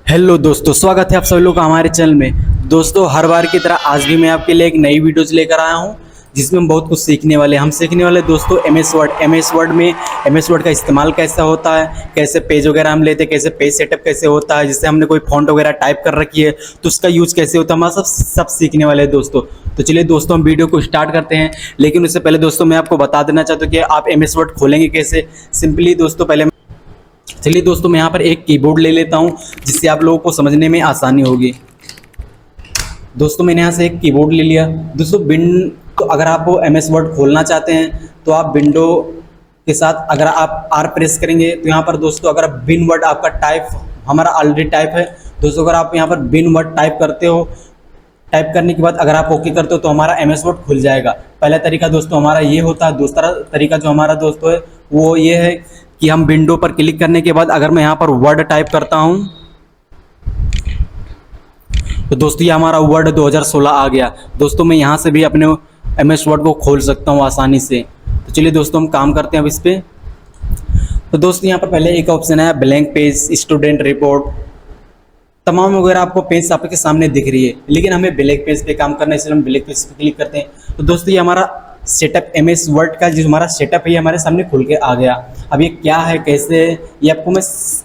Hello दोस्तों, स्वागत है आप सभी लोग का हमारे चैनल में। दोस्तों, हर बार की तरह आज भी मैं आपके लिए एक नई वीडियोज लेकर आया हूं जिसमें हम बहुत कुछ सीखने वाले हैं। हम सीखने वाले दोस्तों एमएस वर्ड में एमएस वर्ड का इस्तेमाल कैसा होता है, कैसे पेज वगैरह हम लेते हैं, कैसे पेज सेटअप कैसे होता है, जिससे हमने कोई फॉन्ट वगैरह टाइप कर रखी है तो उसका यूज़ कैसे होता है, हम सब सीखने वाले हैं दोस्तों। तो चलिए दोस्तों, हम वीडियो को स्टार्ट करते हैं। लेकिन उससे पहले दोस्तों मैं आपको बता देना चाहता हूँ कि आप एमएस वर्ड खोलेंगे कैसे। सिंपली दोस्तों चलिए दोस्तों, मैं यहाँ पर एक कीबोर्ड ले लेता हूँ जिससे आप लोगों को समझने में आसानी होगी। दोस्तों, मैंने यहाँ से एक कीबोर्ड ले लिया। दोस्तों, तो अगर आप एमएस वर्ड खोलना चाहते हैं तो आप विंडो के साथ अगर आप आर प्रेस करेंगे तो यहाँ पर दोस्तों अगर बिन वर्ड आपका टाइप हमारा ऑलरेडी टाइप है। दोस्तों, अगर आप यहाँ पर बिन वर्ड टाइप करते हो, टाइप करने के बाद अगर आप ओके करते हो तो हमारा एमएस वर्ड खुल जाएगा। पहला तरीका दोस्तों हमारा ये होता है। दूसरा तरीका जो हमारा दोस्तों है वो ये है कि हम विंडो पर क्लिक करने के बाद अगर मैं यहाँ पर वर्ड टाइप करता हूँ तो दोस्तों ये हमारा वर्ड 2016 आ गया। दोस्तों, मैं यहाँ से भी अपने एमएस वर्ड को खोल सकता हूँ आसानी से। तो चलिए दोस्तों, हम काम करते हैं अब इस पर। तो दोस्तों, यहाँ पर पहले एक ऑप्शन है ब्लैंक पेज, स्टूडेंट रिपोर्ट, तमाम वगैरह आपको पेज आपके सामने दिख रही है, लेकिन हमें ब्लैक पेज पे काम करना है इसलिए हम ब्लैक पेज पे क्लिक करते हैं। तो दोस्तों, ये हमारा सेटअप एमएस वर्ड का जो हमारा सेटअप है ये हमारे सामने खुल के आ गया। अब ये क्या है, कैसे है, ये आपको मैं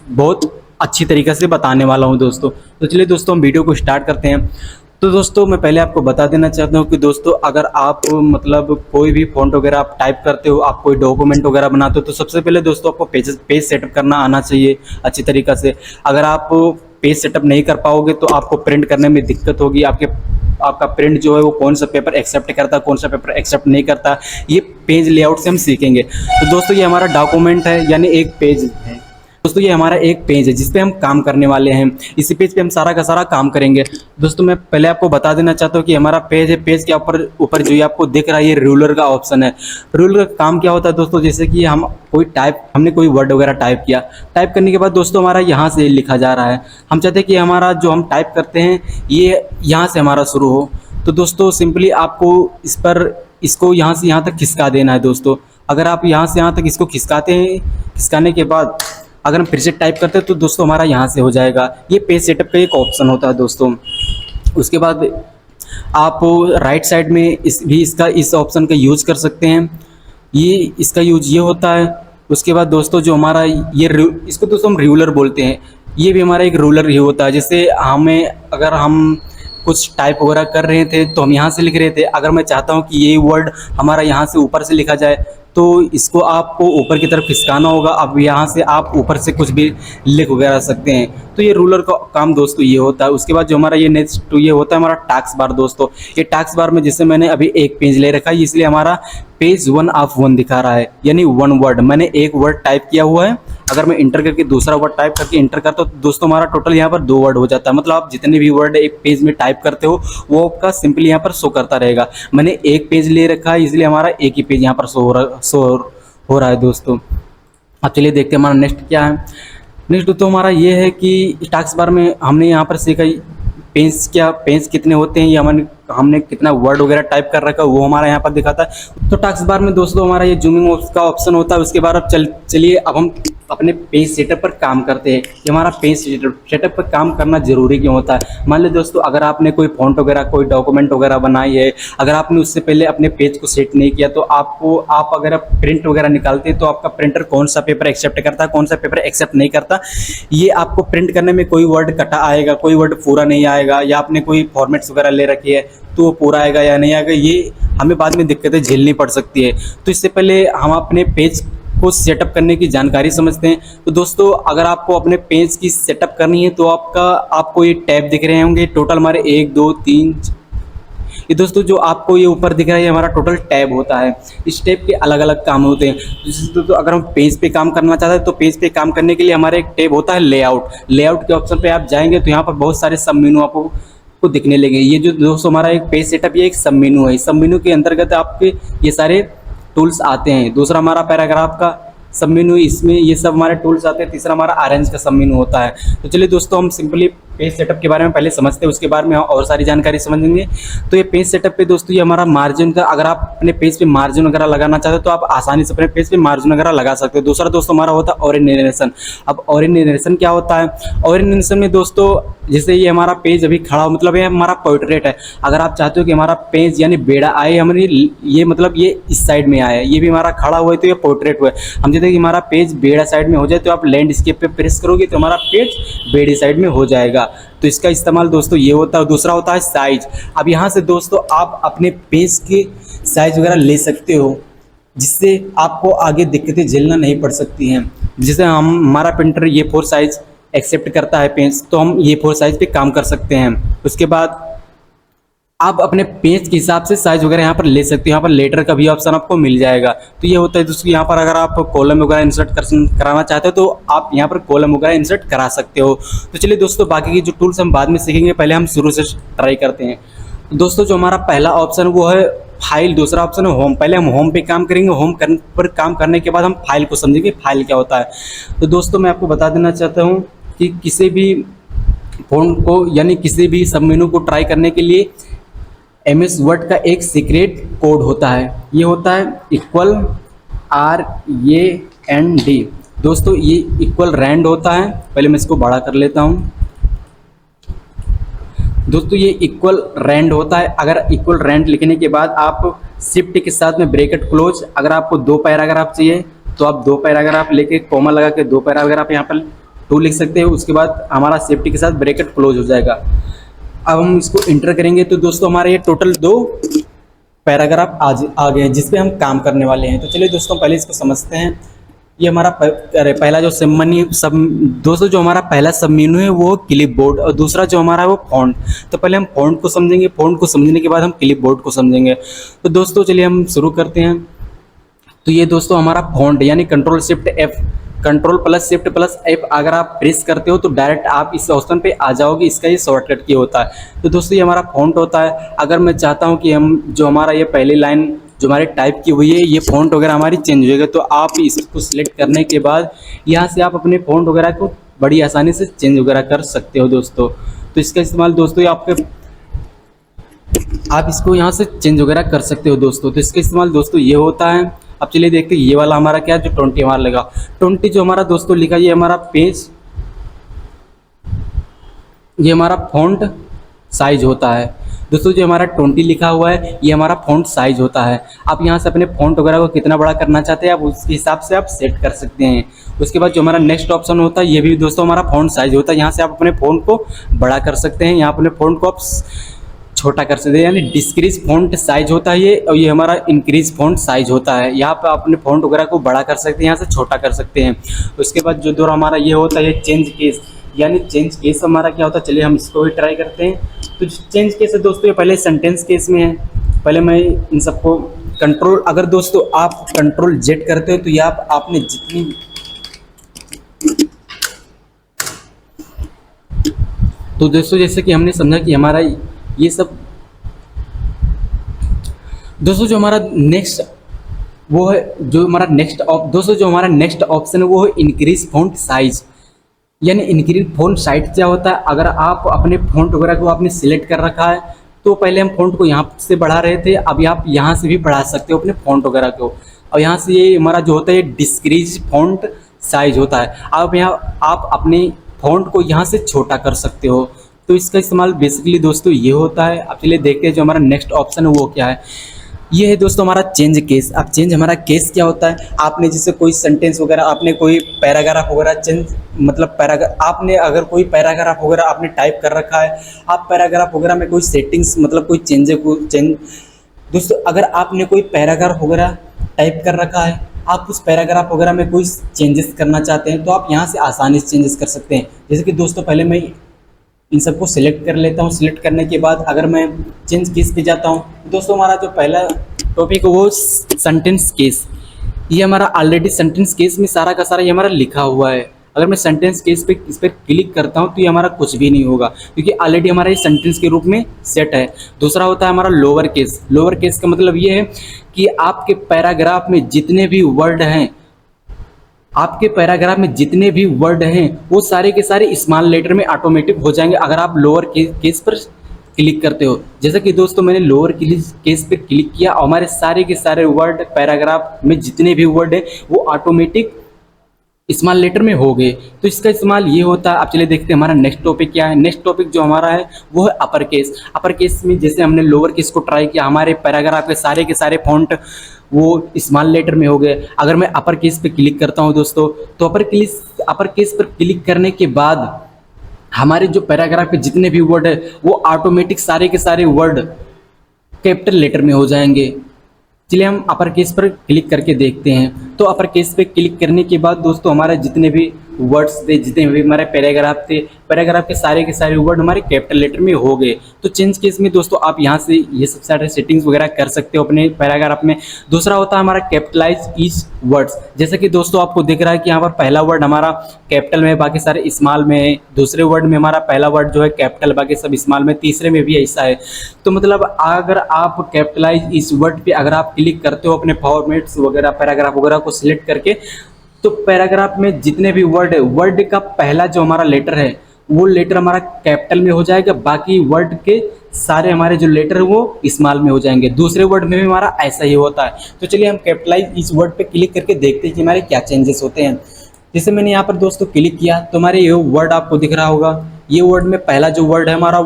बहुत अच्छी तरीके से बताने वाला हूँ दोस्तों। तो चलिए दोस्तों, हम वीडियो को स्टार्ट करते हैं। तो दोस्तों, मैं पहले आपको बता देना चाहता हूँ कि दोस्तों अगर आप मतलब कोई भी फॉन्ट वगैरह आप टाइप करते हो, आप कोई डॉक्यूमेंट वगैरह बनाते हो तो सबसे पहले दोस्तों आपको पेज सेटअप करना आना चाहिए अच्छी तरीक़े से। अगर आप पेज सेटअप नहीं कर पाओगे तो आपको प्रिंट करने में दिक्कत होगी। आपका प्रिंट जो है वो कौन सा पेपर एक्सेप्ट करता है, कौन सा पेपर एक्सेप्ट नहीं करता, ये पेज लेआउट से हम सीखेंगे। तो दोस्तों, ये हमारा डॉक्यूमेंट है यानी एक पेज है। दोस्तों, ये हमारा एक पेज है जिस पे हम काम करने वाले हैं। इसी पेज पे हम सारा का सारा काम करेंगे। दोस्तों, मैं पहले आपको बता देना चाहता हूँ कि हमारा पेज है। पेज के ऊपर जो ये आपको दिख रहा है ये रूलर का ऑप्शन है। रूलर का काम क्या होता है दोस्तों, जैसे कि हमने कोई वर्ड वगैरह टाइप किया, टाइप करने के बाद दोस्तों हमारा यहाँ से लिखा जा रहा है। हम चाहते हैं कि हमारा जो हम टाइप करते हैं ये यहाँ से हमारा शुरू हो। तो दोस्तों सिंपली आपको इसको यहाँ से यहाँ तक खिसका देना है दोस्तों। अगर आप यहाँ से यहाँ तक इसको खिसकाते हैं, खिसकाने के बाद अगर हम फिर से टाइप करते हैं तो दोस्तों हमारा यहाँ से हो जाएगा। ये पेज सेटअप का एक ऑप्शन होता है दोस्तों। उसके बाद आप राइट साइड में इस ऑप्शन का यूज़ कर सकते हैं। इसका यूज ये होता है। उसके बाद दोस्तों जो हमारा इसको दोस्तों हम रूलर बोलते हैं। ये भी हमारा एक रूलर ही होता है। जैसे अगर हम कुछ टाइप वगैरह कर रहे थे तो हम यहाँ से लिख रहे थे। अगर मैं चाहता हूँ कि ये वर्ड हमारा यहाँ से ऊपर से लिखा जाए तो इसको आपको ऊपर की तरफ खिसकाना होगा। अब यहाँ से आप ऊपर से कुछ भी लिख वगैरह सकते हैं। तो ये रूलर का काम दोस्तों ये होता है। उसके बाद जो हमारा ये नेक्स्ट तो ये होता है हमारा टास्क बार दोस्तों। ये टास्क बार में जैसे मैंने अभी एक पेज ले रखा है इसलिए हमारा पेज 1 ऑफ 1 दिखा रहा है, यानी 1 वर्ड। मैंने एक वर्ड टाइप किया हुआ है। अगर मैं इंटर करके दूसरा वर्ड टाइप करके इंटर करता हूँ तो दोस्तों हमारा टोटल यहाँ पर 2 वर्ड हो जाता है। मतलब आप जितने भी वर्ड एक पेज में टाइप करते हो वो आपका सिंपली यहाँ पर शो करता रहेगा। मैंने एक पेज ले रखा है इसलिए हमारा एक ही पेज यहाँ पर शो हो रहा है दोस्तों। अब चलिए देखते हैं हमारा नेक्स्ट क्या है। नेक्स्ट दोस्तों हमारा ये है कि टास्क बार में हमने यहाँ पर सीखा पेज कितने होते हैं, या हमने कितना वर्ड वगैरह टाइप कर रखा है वो हमारा यहाँ पर दिखाता है। तो टास्क बार में दोस्तों हमारा ये जूमिंग का ऑप्शन होता है। उसके बाद अब चलिए अब हम अपने पेज सेटअप पर काम करते हैं कि हमारा पेज सेटअप पर काम करना जरूरी क्यों होता है। मान लीजिए दोस्तों अगर आपने कोई फॉन्ट वगैरह कोई डॉक्यूमेंट वगैरह बनाई है, अगर आपने उससे पहले अपने पेज को सेट नहीं किया तो आप अगर प्रिंट वगैरह निकालते हैं तो आपका प्रिंटर कौन सा पेपर एक्सेप्ट करता है, कौन सा पेपर एक्सेप्ट नहीं करता, ये आपको प्रिंट करने में कोई वर्ड कटा आएगा, कोई वर्ड पूरा नहीं आएगा, या आपने कोई फॉर्मेट्स वगैरह ले रखी है तो वो पूरा आएगा या नहीं आएगा, ये हमें बाद में दिक्कतें झेलनी पड़ सकती है। तो इससे पहले हम अपने पेज को सेटअप करने की जानकारी समझते हैं। तो दोस्तों अगर आपको अपने पेज की सेटअप करनी है तो आपको ये टैब दिख रहे होंगे। टोटल हमारे 1 2 3 ये दोस्तों जो आपको ये ऊपर दिख रहा है ये हमारा टोटल टैब होता है। इस टैब के अलग अलग काम होते हैं। तो अगर हम पेज पे काम करना चाहते हैं तो पेज पे काम करने के लिए हमारा एक टैब होता है लेआउट के ऑप्शन पे आप जाएंगे तो यहाँ पर बहुत सारे सब मेनू आपको दिखने लगेंगे। ये जो दोस्तों हमारा एक पेज सेटअप ये एक सब मेनू है। सब मेनू के अंतर्गत आपके ये सारे टूल्स आते हैं। दूसरा हमारा पैराग्राफ का सब मेनू, इसमें ये सब हमारे टूल्स आते हैं। तीसरा हमारा अरेंज का सब मेनू होता है। तो चलिए दोस्तों हम सिंपली पेज सेटअप के बारे में पहले समझते हैं, उसके बाद में और सारी जानकारी समझेंगे। तो ये पेज सेटअप पे दोस्तों ये हमारा मार्जिन का, अगर आप अपने पेज पे मार्जिन वगैरह लगाना चाहते हो तो आप आसानी से अपने पेज पे मार्जिन वगैरह लगा सकते हो। दूसरा दोस्तों हमारा होता है ओरिजिनेशन। अब ओरिजिनेशन क्या होता है? ओरिजिनेशन में दोस्तों जैसे ये हमारा पेज अभी खड़ा हो, मतलब ये हमारा पोर्ट्रेट है, अगर आप चाहते हो कि हमारा पेज यानी बेड़ा आए हमारी, ये मतलब ये इस साइड में आए, ये भी हमारा खड़ा हुआ है तो ये पोर्ट्रेट हुआ है। हम चाहते हैं कि हमारा पेज बेड़ा साइड में हो जाए, तो आप लैंडस्केप पे प्रेस करोगे तो हमारा पेज बेड़े साइड में हो जाएगा। तो इसका इस्तेमाल दोस्तों ये होता है। दूसरा होता है साइज। अब यहाँ से दोस्तों आप अपने पेज के साइज वगैरह ले सकते हो, जिससे आपको आगे दिक्कतें झेलना नहीं पड़ सकती हैं। जैसे हमारा प्रिंटर A4 साइज एक्सेप्ट करता है पेज, तो हम A4 साइज पे काम कर सकते हैं। उसके बाद आप अपने पेज के हिसाब से साइज वगैरह यहाँ पर ले सकते हो। यहाँ पर लेटर का भी ऑप्शन आपको मिल जाएगा। तो ये होता है दोस्तों, यहाँ पर अगर आप कॉलम वगैरह इंसर्ट कराना चाहते हो तो आप यहाँ पर कॉलम वगैरह इंसर्ट करा सकते हो। तो चलिए दोस्तों, बाकी की जो टूल्स हम बाद में सीखेंगे, पहले हम शुरू से ट्राई करते हैं। दोस्तों जो हमारा पहला ऑप्शन वो है फाइल, दूसरा ऑप्शन है होम। पहले हम होम पे काम करेंगे, होम पर काम करने के बाद हम फाइल को समझेंगे, फाइल क्या होता है। तो दोस्तों मैं आपको बता देना चाहता हूँ कि किसी भी फोन को यानी किसी भी सब मेनू को ट्राई करने के लिए MS वर्ड का एक सीक्रेट कोड होता है। ये होता है =RAND। दोस्तों ये इक्वल रैंड होता है। पहले मैं इसको बड़ा कर लेता हूँ। दोस्तों ये इक्वल रैंड होता है। अगर इक्वल रैंड लिखने के बाद आप शिफ्ट के साथ में ब्रैकेट क्लोज, अगर आपको 2 पैराग्राफ चाहिए तो आप 2 पैराग्राफ लेके कॉमा लगा के 2 पैराग्राफ यहाँ पर 2 लिख सकते हो। उसके बाद हमारा शिफ्ट के साथ ब्रैकेट क्लोज हो जाएगा। अब हम इसको इंटर करेंगे तो दोस्तों हमारे ये टोटल 2 पैराग्राफ आ गए हैं जिस पे हम काम करने वाले हैं। तो चलिए दोस्तों पहले इसको समझते हैं। ये हमारा पहला जो दोस्तों जो हमारा पहला सब मेनू है वो क्लिपबोर्ड, और दूसरा जो हमारा है वो फॉन्ट। तो पहले हम फॉन्ट को समझेंगे, फॉन्ट को समझने के बाद हम क्लिपबोर्ड को समझेंगे। तो दोस्तों चलिए हम शुरू करते हैं। तो ये दोस्तों हमारा फॉन्ट यानी Ctrl+Shift+F अगर आप प्रेस करते हो तो डायरेक्ट आप इस ऑप्शन पे आ जाओगे। इसका ये शॉर्टकट की होता है। तो दोस्तों ये हमारा फॉन्ट होता है। अगर मैं चाहता हूँ कि हम जो हमारा ये पहली लाइन जो हमारी टाइप की हुई है ये फॉन्ट वगैरह हमारी चेंज हो जाएगा, तो आप इसको सिलेक्ट करने के बाद यहाँ से आप अपने फॉन्ट वगैरह को बड़ी आसानी से चेंज वगैरह कर सकते हो दोस्तों। तो इसका इस्तेमाल दोस्तों आप इसको यहाँ से चेंज वगैरह कर सकते हो दोस्तों। तो इसका इस्तेमाल दोस्तों ये होता है। अब चलिए देखते हैं ये वाला हमारा क्या है, जो 20 हमारा लगा। 20 जो हमारा दोस्तों लिखा, ये हमारा पेज, ये हमारा फॉन्ट साइज होता है दोस्तों। जो हमारा 20 लिखा हुआ है ये हमारा फॉन्ट साइज होता है। आप यहाँ से अपने फॉन्ट वगैरह को कितना बड़ा करना चाहते हैं आप उसके हिसाब से आप सेट कर सकते हैं। उसके बाद जो हमारा नेक्स्ट ऑप्शन होता है ये भी दोस्तों हमारा फॉन्ट साइज होता है। यहाँ से आप अपने फॉन्ट को बड़ा कर सकते हैं, यहाँ अपने फॉन्ट को आप छोटा कर सकते हैं, यानी डिस्क्रीज फॉन्ट साइज होता है ये, और ये हमारा इंक्रीज फॉन्ट साइज होता है। यहाँ पे अपने फॉन्ट वगैरह को बड़ा कर सकते हैं, यहाँ से छोटा कर सकते हैं। उसके बाद जो दो हमारा ये होता है चेंज केस, यानी चेंज केस हमारा क्या होता है, चलिए हम इसको भी ट्राई करते हैं। तो चेंज केस है दोस्तों, ये पहले सेंटेंस केस में है। पहले मैं इन सबको कंट्रोल, अगर दोस्तों आप Ctrl+Z करते हो तो ये आपने जितनी तो दोस्तों जैसे कि हमने समझा कि हमारा ये सब दोस्तों जो हमारा नेक्स्ट वो है, जो हमारा नेक्स्ट दोस्तों जो हमारा नेक्स्ट ऑप्शन है वो है इंक्रीज फॉन्ट साइज। यानी इंक्रीज फॉन्ट साइज क्या होता है, अगर आप अपने फॉन्ट वगैरह को आपने सिलेक्ट कर रखा है तो पहले हम फॉन्ट को यहाँ से बढ़ा रहे थे, अभी आप यहाँ से भी बढ़ा सकते हो अपने फॉन्ट वगैरह को। और यहाँ से ये हमारा जो होता है डिस्क्रीज फॉन्ट साइज होता है। अब यहाँ आप अपने फॉन्ट को यहाँ से छोटा कर सकते हो। तो इसका इस्तेमाल बेसिकली दोस्तों ये होता है। अब चलिए देखते हैं जो हमारा नेक्स्ट ऑप्शन है वो क्या है। ये है दोस्तों हमारा चेंज केस। अब चेंज हमारा केस क्या होता है, आपने जैसे कोई सेंटेंस वगैरह, आपने कोई पैराग्राफ वगैरह चेंज, मतलब आपने अगर कोई पैराग्राफ वगैरह आपने टाइप कर रखा है, आप पैराग्राफ वगैरह में कोई सेटिंग्स मतलब कोई चेंज दोस्तों, अगर आपने कोई पैराग्राफ वगैरह टाइप कर रखा है, आप उस पैराग्राफ वगैरह में कोई चेंजेस करना चाहते हैं तो आप यहाँ से आसानी से चेंजेस कर सकते हैं। जैसे कि दोस्तों पहले मैं इन सबको सिलेक्ट कर लेता हूँ। सिलेक्ट करने के बाद अगर मैं चेंज केस पे जाता हूँ, दोस्तों हमारा जो पहला टॉपिक है वो सेंटेंस केस। ये हमारा ऑलरेडी सेंटेंस केस में सारा का सारा ये हमारा लिखा हुआ है। अगर मैं सेंटेंस केस पे इस पर क्लिक करता हूँ तो ये हमारा कुछ भी नहीं होगा, क्योंकि ऑलरेडी हमारा ये सेंटेंस के रूप में सेट है। दूसरा होता है हमारा लोअर केस। लोअर केस का मतलब ये है कि आपके पैराग्राफ में जितने भी वर्ड हैं आपके पैराग्राफ में जितने भी वर्ड हैं वो सारे के सारे स्मॉल लेटर में ऑटोमेटिक हो जाएंगे अगर आप लोअर केस पर क्लिक करते हो। जैसा कि दोस्तों मैंने लोअर केस पे क्लिक किया और हमारे सारे के सारे वर्ड पैराग्राफ में जितने भी वर्ड हैं वो ऑटोमेटिक स्मॉल लेटर में हो गए। तो इसका इस्तेमाल ये होता है। अब चलिए देखते हैं हमारा नेक्स्ट टॉपिक क्या है। नेक्स्ट टॉपिक जो हमारा है वो है अपर केस। अपर केस में जैसे हमने लोअर केस को ट्राई किया, हमारे पैराग्राफ के सारे फॉन्ट वो स्मॉल लेटर में हो गए। अगर मैं अपर केस पे क्लिक करता हूँ दोस्तों, तो अपर केस पर क्लिक करने के बाद हमारे जो पैराग्राफ के जितने भी वर्ड है वो ऑटोमेटिक सारे के सारे वर्ड कैपिटल लेटर में हो जाएंगे। चलिए हम अपर केस पर क्लिक करके देखते हैं। तो अपर केस पे क्लिक करने के बाद दोस्तों हमारे जितने भी वर्ड्स थे, जितने भी हमारे पैराग्राफ थे, पैराग्राफ के सारे वर्ड हमारे कैपिटल लेटर में हो गए। तो चेंज केस में दोस्तों आप यहाँ से ये सब सारे सेटिंग्स वगैरह कर सकते हो अपने पैराग्राफ में। दूसरा होता है हमारा कैपिटलाइज ईच वर्ड्स। जैसे कि दोस्तों आपको दिख रहा है कि यहाँ पर पहला वर्ड हमारा कैपिटल में है, बाकी सारे स्मॉल में है। दूसरे वर्ड में हमारा पहला वर्ड जो है कैपिटल, बाकी सब स्मॉल में। तीसरे में भी ऐसा है। तो मतलब अगर आप कैपिटलाइज इस वर्ड पे अगर आप क्लिक करते हो अपने फॉर्मेट्स वगैरह पैराग्राफ वगैरह को सिलेक्ट करके, तो पैराग्राफ में जितने भी वर्ड है, वर्ड का पहला जो हमारा लेटर है वो लेटर हमारा कैपिटल में हो जाएगा, बाकी वर्ड के सारे हमारे जो लेटर है वो स्मॉल में हो जाएंगे। दूसरे वर्ड में भी हमारा ऐसा ही होता है। तो चलिए हम कैपिटलाइज इस वर्ड पे क्लिक करके देखते हैं कि हमारे क्या चेंजेस होते हैं। जैसे मैंने यहाँ पर दोस्तों क्लिक किया तो हमारे ये वर्ड आपको दिख रहा होगा। ये वर्ड में पहला जो वर्ड है हमारा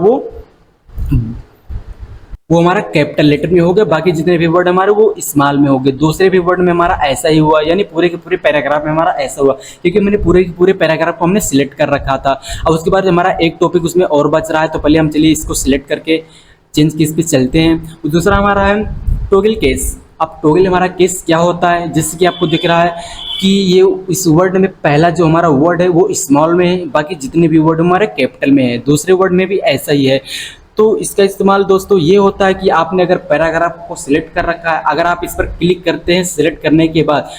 वो हमारा कैपिटल लेटर में हो गया, बाकी जितने भी वर्ड हमारे वो स्मॉल में हो गए। दूसरे भी वर्ड में हमारा ऐसा ही हुआ, यानी पूरे के पूरे पैराग्राफ में हमारा ऐसा हुआ, क्योंकि मैंने पूरे के पूरे पैराग्राफ को हमने सिलेक्ट कर रखा था। अब उसके बाद हमारा एक टॉपिक उसमें और बच रहा है, तो पहले हम चलिए इसको सिलेक्ट करके चेंज केस पे चलते हैं। दूसरा हमारा है टॉगल केस। अब टॉगल हमारा केस क्या होता है, जैसे कि आपको दिख रहा है कि ये इस वर्ड में पहला जो हमारा वर्ड है वो स्मॉल में है, बाकी जितने भी वर्ड हमारे कैपिटल में है। दूसरे वर्ड में भी ऐसा ही है। तो इसका इस्तेमाल दोस्तों ये होता है कि आपने अगर पैराग्राफ को सिलेक्ट कर रखा है, अगर आप इस पर क्लिक करते हैं सिलेक्ट करने के बाद,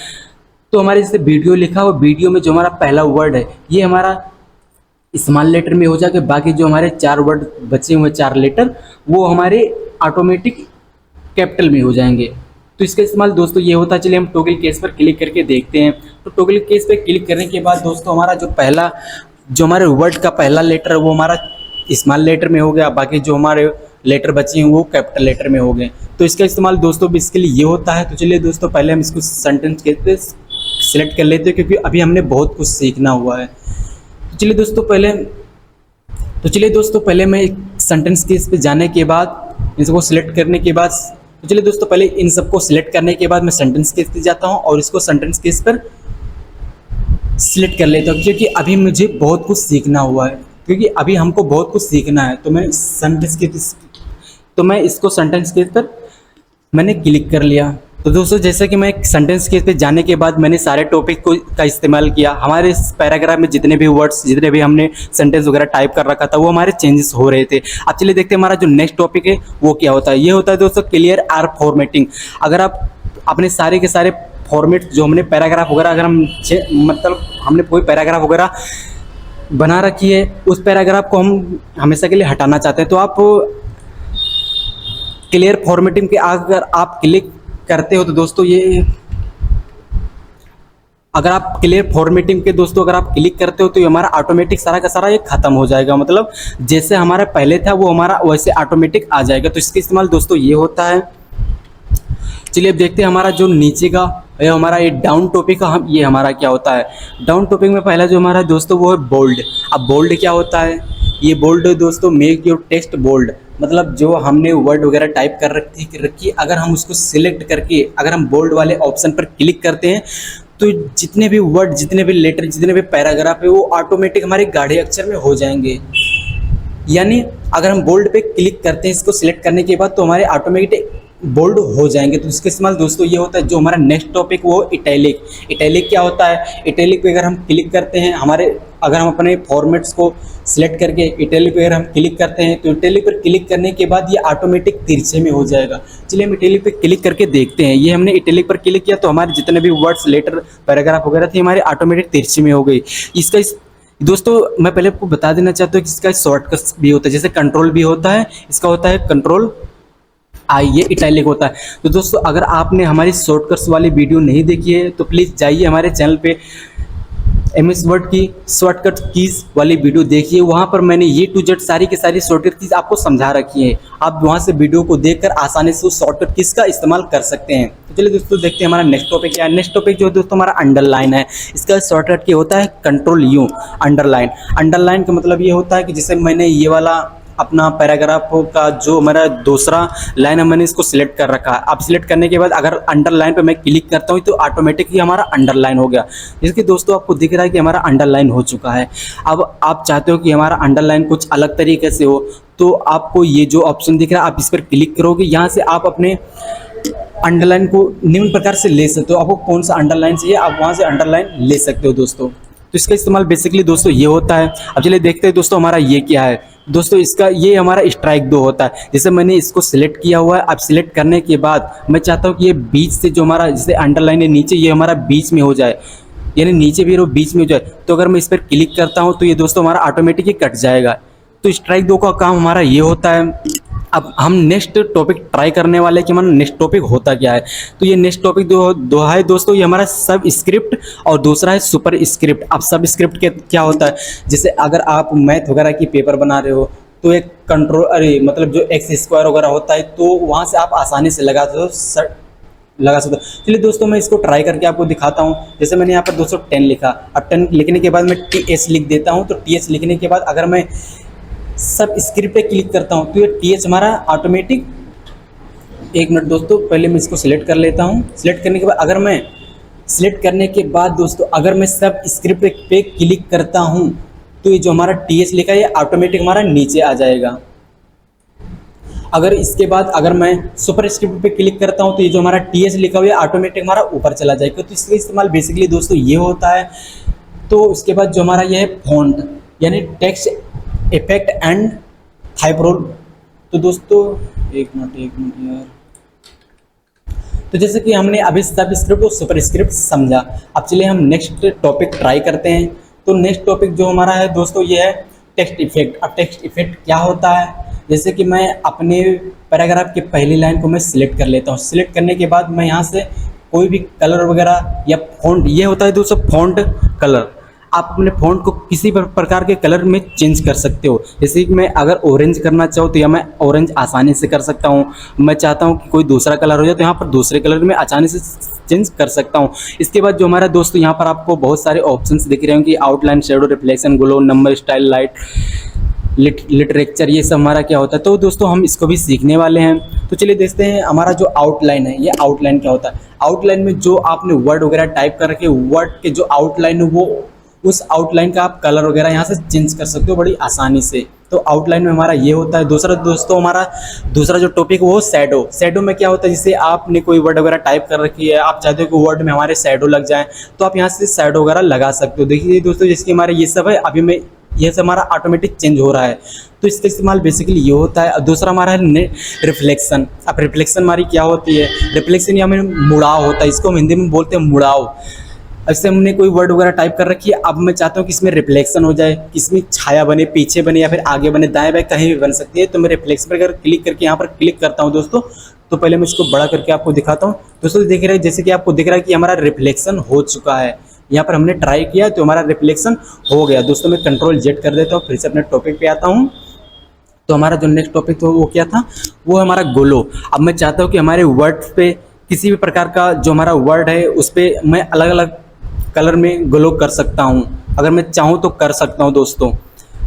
तो हमारे जैसे वीडियो लिखा हुआ, वीडियो में जो हमारा पहला वर्ड है ये हमारा स्मॉल लेटर में हो जाएगा, बाकी जो हमारे 4 वर्ड बचे हुए 4 लेटर वो हमारे ऑटोमेटिक कैपिटल में हो जाएंगे। तो इसका इस्तेमाल दोस्तों ये होता है। चलिए हम टॉगल केस पर क्लिक करके देखते हैं। तो टॉगल केस पर क्लिक करने के बाद दोस्तों हमारा जो हमारे वर्ड का पहला लेटर है वो हमारा स्मॉल लेटर में हो गया, बाकी जो हमारे लेटर बचे हैं वो कैपिटल लेटर में हो गए। तो इसका इस्तेमाल दोस्तों भी इसके लिए ये होता है। तो चलिए दोस्तों पहले हम इसको सेंटेंस केस पे सिलेक्ट कर लेते हैं, क्योंकि अभी हमने बहुत कुछ सीखना हुआ है। तो चलिए दोस्तों पहले मैं एक सेंटेंस केस पे जाने के बाद इसको सिलेक्ट करने के बाद, तो चलिए दोस्तों पहले इन सबको सिलेक्ट करने के बाद मैं सेंटेंस केस पे जाता हूँ और इसको सेंटेंस केस पर सिलेक्ट कर लेता हूँ, क्योंकि अभी मुझे बहुत कुछ सीखना हुआ है, क्योंकि अभी हमको बहुत कुछ सीखना है। तो मैं इसको सेंटेंस केस पर मैंने क्लिक कर लिया। तो दोस्तों जैसे कि मैं सेंटेंस केस पे जाने के बाद मैंने सारे टॉपिक का इस्तेमाल किया। हमारे इस पैराग्राफ में जितने भी वर्ड्स, जितने भी हमने सेंटेंस वगैरह टाइप कर रखा था वो हमारे चेंजेस हो रहे थे। अब चलिए देखते हैं हमारा जो नेक्स्ट टॉपिक है वो क्या होता है। ये होता है दोस्तों क्लियर आर फॉर्मेटिंग। अगर आप अपने सारे के सारे फॉर्मेट जो हमने पैराग्राफ वगैरह अगर हमने कोई पैराग्राफ वगैरह बना रखी है, उस पैराग्राफ को हम हमेशा के लिए हटाना चाहते हैं, तो आप क्लियर फॉर्मेटिंग के अगर आप क्लिक करते हो तो दोस्तों अगर आप क्लियर फॉर्मेटिंग के दोस्तों अगर आप क्लिक करते हो तो ये हमारा ऑटोमेटिक सारा का सारा ये खत्म हो जाएगा। मतलब जैसे हमारा पहले था वो हमारा वैसे ऑटोमेटिक आ जाएगा। तो इसका इस्तेमाल दोस्तों ये होता है। चलिए अब देखते हैं हमारा जो नीचे का ये हमारा ये डाउन टॉपिक का ये हमारा क्या होता है। डाउन टॉपिक में पहला जो हमारा दोस्तों वो है बोल्ड। अब बोल्ड क्या होता है, ये बोल्ड दोस्तों मेक योर टेक्स्ट बोल्ड। मतलब जो हमने वर्ड वगैरह टाइप कर रखी अगर हम उसको सिलेक्ट करके अगर हम बोल्ड वाले ऑप्शन पर क्लिक करते हैं तो जितने भी वर्ड, जितने भी लेटर, जितने भी पैराग्राफ है वो ऑटोमेटिक हमारे गाढ़े अक्षर में हो जाएंगे। यानी अगर हम बोल्ड पे क्लिक करते हैं इसको सिलेक्ट करने के बाद तो हमारे ऑटोमेटिक बोल्ड हो जाएंगे। तो इसका इस्तेमाल दोस्तों ये होता है। जो हमारा नेक्स्ट टॉपिक वो इटैलिक। इटैलिक क्या होता है, इटैलिक पे अगर हम क्लिक करते हैं अगर हम अपने फॉर्मेट्स को सिलेक्ट करके इटैलिक पे अगर हम क्लिक करते हैं तो इटैलिक पर क्लिक करने के बाद ये ऑटोमेटिक तिरछे में हो जाएगा। चलिए हम इटैलिक पे क्लिक करके देखते हैं। ये हमने इटैलिक पर क्लिक किया तो हमारे जितने भी वर्ड्स, लेटर, पैराग्राफ वगैरह थे हमारे ऑटोमेटिक तिरछे में हो गई। दोस्तों मैं पहले आपको बता देना चाहता हूँ कि इसका शॉर्टकट भी होता है, जैसे कंट्रोल भी होता है, इसका होता है कंट्रोल आई, ये इटैलिक होता है। तो दोस्तों अगर आपने हमारी शॉर्टकट्स वाली वीडियो नहीं देखी है तो प्लीज़ जाइए हमारे चैनल पे MS वर्ड की शॉर्टकट कीज़ वाली वीडियो देखिए, वहाँ पर मैंने ये टू जेड सारी की सारी शॉर्टकट कीज़ आपको समझा रखी है। आप वहाँ से वीडियो को देखकर आसानी से उस शॉर्टकट कीज़ का इस्तेमाल कर सकते हैं। तो चलिए दोस्तों देखते हैं हमारा नेक्स्ट टॉपिक क्या है। नेक्स्ट टॉपिक जो है दोस्तों हमारा अंडरलाइन है। इसका शॉर्टकट क्या होता है, कंट्रोल यू अंडरलाइन। अंडरलाइन का मतलब ये होता है कि जैसे मैंने ये वाला अपना पैराग्राफ का जो मेरा दूसरा लाइन है मैंने इसको सिलेक्ट कर रखा है। अब सिलेक्ट करने के बाद अगर अंडरलाइन पे मैं क्लिक करता हूँ तो ऑटोमेटिकली हमारा अंडरलाइन हो गया। जैसे कि दोस्तों आपको दिख रहा है कि हमारा अंडरलाइन हो चुका है। अब आप चाहते हो कि हमारा अंडरलाइन कुछ अलग तरीके से हो, तो आपको ये जो ऑप्शन दिख रहा है आप इस पर क्लिक करोगे। यहाँ से आप अपने अंडरलाइन को निम्न प्रकार से ले सकते हो। आपको कौन सा अंडरलाइन चाहिए आप वहाँ से अंडरलाइन ले सकते हो दोस्तों। तो इसका इस्तेमाल बेसिकली दोस्तों ये होता है। अब चलिए देखते हैं दोस्तों हमारा ये क्या है। दोस्तों इसका ये हमारा स्ट्राइक 2 होता है। जैसे मैंने इसको सिलेक्ट किया हुआ है। अब सिलेक्ट करने के बाद मैं चाहता हूँ कि ये बीच से जो हमारा जैसे अंडरलाइन है नीचे, ये हमारा बीच में हो जाए, यानी नीचे भी वो बीच में हो जाए। तो अगर मैं इस पर क्लिक करता हूँ तो ये दोस्तों हमारा ऑटोमेटिक ही कट जाएगा। तो स्ट्राइक 2 का काम हमारा ये होता है। अब हम नेक्स्ट टॉपिक ट्राई करने वाले हैं कि हमारा नेक्स्ट टॉपिक होता क्या है। तो ये नेक्स्ट टॉपिक दो है दोस्तों, ये हमारा सब स्क्रिप्ट और दूसरा है सुपर स्क्रिप्ट। अब सब स्क्रिप्ट के क्या होता है, जैसे अगर आप मैथ वगैरह की पेपर बना रहे हो तो एक कंट्रोल मतलब जो एक्स स्क्वायर वगैरह होता है तो वहाँ से आप आसानी से लगा सकते हो। चलिए दोस्तों मैं इसको ट्राई करके आपको दिखाता हूँ। जैसे मैंने यहाँ पर 210 लिखा। अब 10 लिखने के बाद मैं TH लिख देता हूँ। तो TH लिखने के बाद अगर मैं सब स्क्रिप्ट पे क्लिक करता हूँ तो ये TH हमारा ऑटोमेटिक, एक मिनट दोस्तों पहले मैं इसको सिलेक्ट कर लेता हूँ। सिलेक्ट करने के बाद अगर मैं सिलेक्ट करने के बाद दोस्तों अगर मैं सब स्क्रिप्ट पे क्लिक करता हूँ तो ये जो हमारा TH लिखा है ये ऑटोमेटिक हमारा नीचे आ जाएगा। अगर इसके बाद अगर मैं सुपर स्क्रिप्ट पे क्लिक करता हूँ तो ये जो हमारा TH लिखा हुआ है ऑटोमेटिक हमारा ऊपर चला जाएगा। तो इसका इस्तेमाल बेसिकली दोस्तों ये होता है। तो उसके बाद जो हमारा ये है फॉन्ट यानी टेक्स्ट इफेक्ट एंड हाइपरबोल। तो दोस्तों एक मिनट यार। तो जैसे कि हमने अभी सब स्क्रिप्ट और सुपर स्क्रिप्ट समझा, अब चलिए हम नेक्स्ट टॉपिक ट्राई करते हैं। तो नेक्स्ट टॉपिक जो हमारा है दोस्तों ये है टेक्स्ट इफेक्ट। अब टेक्स्ट इफेक्ट क्या होता है, जैसे कि मैं अपने पैराग्राफ की पहली लाइन को मैं सिलेक्ट कर लेता हूँ। सिलेक्ट करने के बाद मैं यहाँ से कोई भी कलर वगैरह या फॉन्ट, ये होता है दोस्तों फॉन्ट कलर। आप अपने फॉन्ट को किसी प्रकार के कलर में चेंज कर सकते हो। जैसे कि मैं अगर ऑरेंज करना चाहूँ तो या मैं ऑरेंज आसानी से कर सकता हूँ। मैं चाहता हूँ कि कोई दूसरा कलर हो जाए तो यहाँ पर दूसरे कलर में आसानी से चेंज कर सकता हूँ। इसके बाद जो हमारा दोस्तों यहाँ पर आपको बहुत सारे ऑप्शंस दिख रहे होंगे, outline, shadow, reflection, glow, number, style, light, literature, ये सब हमारा क्या होता है। तो दोस्तों हम इसको भी सीखने वाले हैं। तो चलिए देखते हैं हमारा जो आउटलाइन है, ये आउटलाइन क्या होता है। आउटलाइन में जो आपने वर्ड वगैरह टाइप कर रखे, वर्ड के जो आउटलाइन है वो उस आउटलाइन का आप कलर वगैरह यहाँ से चेंज कर सकते हो बड़ी आसानी से। तो आउटलाइन में हमारा ये होता है। दूसरा दोस्तों हमारा दूसरा जो टॉपिक वो शैडो। शैडो में क्या होता है, जैसे आपने कोई वर्ड वगैरह टाइप कर रखी है, आप चाहते हो कि वर्ड में हमारे शैडो लग जाए तो आप यहाँ से शैडो वगैरह लगा सकते हो। देखिए दोस्तों जिसकी हमारे ये सब है, अभी मैं ये सब हमारा ऑटोमेटिक चेंज हो रहा है। तो इसका इस्तेमाल बेसिकली ये होता है। दूसरा हमारा है रिफ्लेक्शन। अब रिफ्लेक्शन हमारी क्या होती है, रिफ्लेक्शन या हमें मुड़ाव होता है, इसको हम हिंदी में बोलते हैं मुड़ाव। ऐसे हमने कोई वर्ड वगैरह टाइप कर रखी है, अब मैं चाहता हूँ कि इसमें रिफ्लेक्शन हो जाए, कि इसमें छाया बने, पीछे बने या फिर आगे बने, दाएं बाएं कहीं भी बन सकती है। तो मैं रिफ्लेक्शन पर अगर क्लिक करके यहाँ पर क्लिक करता हूँ दोस्तों, तो पहले मैं इसको बड़ा करके आपको दिखाता हूँ। दोस्तों देख रहे हैं जैसे कि आपको दिख रहा है कि हमारा रिफ्लेक्शन हो चुका है। यहाँ पर हमने ट्राई किया तो हमारा रिफ्लेक्शन हो गया। दोस्तों मैं कंट्रोल Z कर देता हूँ, फिर से अपने टॉपिक पे आता हूँ। तो हमारा जो नेक्स्ट टॉपिक था वो क्या था, वो हमारा ग्लो। अब मैं चाहता हूँ कि हमारे वर्ड पे किसी भी प्रकार का जो हमारा वर्ड है उस पर मैं अलग अलग कलर में ग्लो कर सकता हूँ, अगर मैं चाहूँ तो कर सकता हूँ दोस्तों।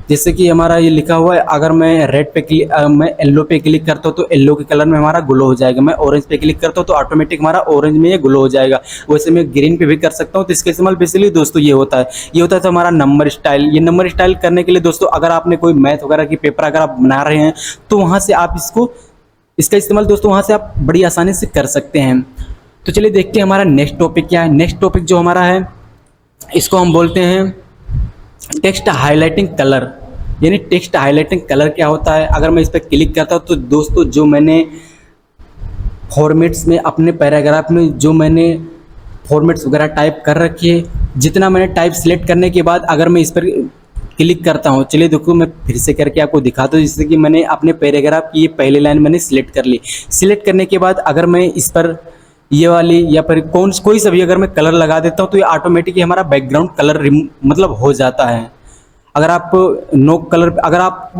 जैसे कि हमारा ये लिखा हुआ है, अगर मैं रेड पे क्लिक मैं येलो पे क्लिक करता हूँ तो येलो के कलर में हमारा ग्लो हो जाएगा। मैं ऑरेंज पे क्लिक करता हूँ तो ऑटोमेटिक हमारा ऑरेंज में ये ग्लो हो जाएगा। वैसे मैं ग्रीन पे भी कर सकता हूँ। तो इसका इस्तेमाल बेसिकली दोस्तों ये होता है। ये होता है तो हमारा नंबर स्टाइल। ये नंबर स्टाइल करने के लिए दोस्तों अगर आपने कोई मैथ वगैरह की पेपर अगर आप बना रहे हैं तो वहाँ से आप इसका इस्तेमाल दोस्तों वहाँ से आप बड़ी आसानी से कर सकते हैं। तो चलिए देखते हैं हमारा नेक्स्ट टॉपिक क्या है। नेक्स्ट टॉपिक जो हमारा है इसको हम बोलते हैं टेक्स्ट हाईलाइटिंग कलर। यानी टेक्स्ट हाईलाइटिंग कलर क्या होता है, अगर मैं इस पर क्लिक करता हूँ तो दोस्तों जो मैंने फॉर्मेट्स में अपने पैराग्राफ में जो मैंने फॉर्मेट्स वगैरह टाइप कर रखी है, जितना मैंने टाइप सिलेक्ट करने के बाद अगर मैं इस पर क्लिक करता हूँ, चलिए देखो मैं फिर से करके आपको दिखाता हूँ। जैसे कि मैंने अपने पैराग्राफ की ये पहली लाइन मैंने सिलेक्ट कर ली। सिलेक्ट करने के बाद अगर मैं इस पर ये वाली या फिर कोई सा भी अगर मैं कलर लगा देता हूँ तो ये ऑटोमेटिकली हमारा बैकग्राउंड कलर मतलब हो जाता है। अगर आप नो कलर अगर आप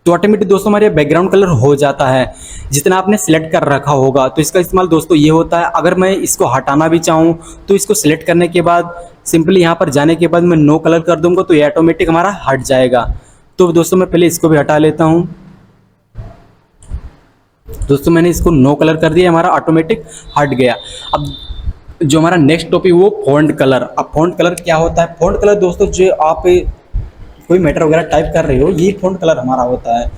तो ऑटोमेटिक दोस्तों हमारे बैकग्राउंड कलर हो जाता है जितना आपने सिलेक्ट कर रखा होगा। तो इसका इस्तेमाल दोस्तों ये होता है, अगर मैं इसको हटाना भी चाहूँ तो इसको सिलेक्ट करने के बाद सिंपली यहाँ पर जाने के बाद मैं नो कलर कर दूंगा तो ये ऑटोमेटिक हमारा हट जाएगा। तो दोस्तों मैं पहले इसको भी हटा लेता हूँ। दोस्तों मैंने इसको नो कलर कर दिया, हमारा ऑटोमेटिक हट गया। अब जो हमारा नेक्स्ट टॉपिक वो फॉन्ट कलर। अब फॉन्ट कलर क्या होता है? फॉन्ट कलर दोस्तों जो आप कोई मैटर वगैरह टाइप कर रहे हो, ये फॉन्ट कलर हमारा होता है।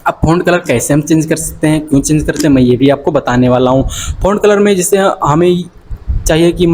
अब फॉन्ट कलर कैसे हम चेंज कर सकते हैं, क्यों चेंज करते हैं, मैं ये भी आपको बताने वाला हूँ। फॉन्ट कलर में जैसे हमें चाहिए कि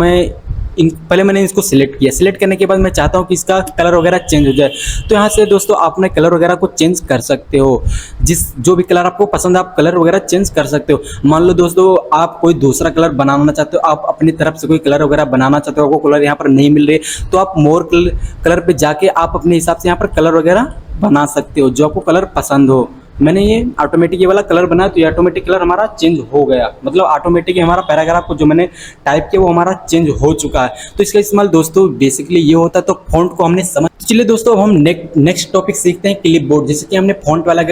पहले मैंने इसको सिलेक्ट किया, सिलेक्ट करने के बाद मैं चाहता हूँ कि इसका कलर वगैरह चेंज हो जाए। तो यहाँ से दोस्तों आप अपने कलर वगैरह को चेंज कर सकते हो, जो भी कलर आपको पसंद है आप कलर वगैरह चेंज कर सकते हो। मान लो दोस्तों आप कोई दूसरा कलर बनाना चाहते हो, आप अपनी तरफ से कोई कलर वगैरह बनाना चाहते हो, आपको कलर यहाँ पर नहीं मिल रहे तो आप मोर कलर पे जाके आप अपने हिसाब से यहाँ पर कलर वगैरह बना सकते हो जो आपको कलर पसंद हो। मैंने ये ऑटोमेटिक ये वाला कलर बनाया तो ये ऑटोमेटिक कलर हमारा चेंज हो गया, मतलब ऑटोमेटिक हमारा पैराग्राफ को जो मैंने टाइप किया वो हमारा चेंज हो चुका है। तो इसका इस्तेमाल दोस्तों बेसिकली ये होता है। तो फॉन्ट को हमने समझ, चलिए दोस्तों अब हम नेक्स्ट टॉपिक सीखते हैं क्लिपबोर्ड। जैसे कि हमने फॉन्ट वाला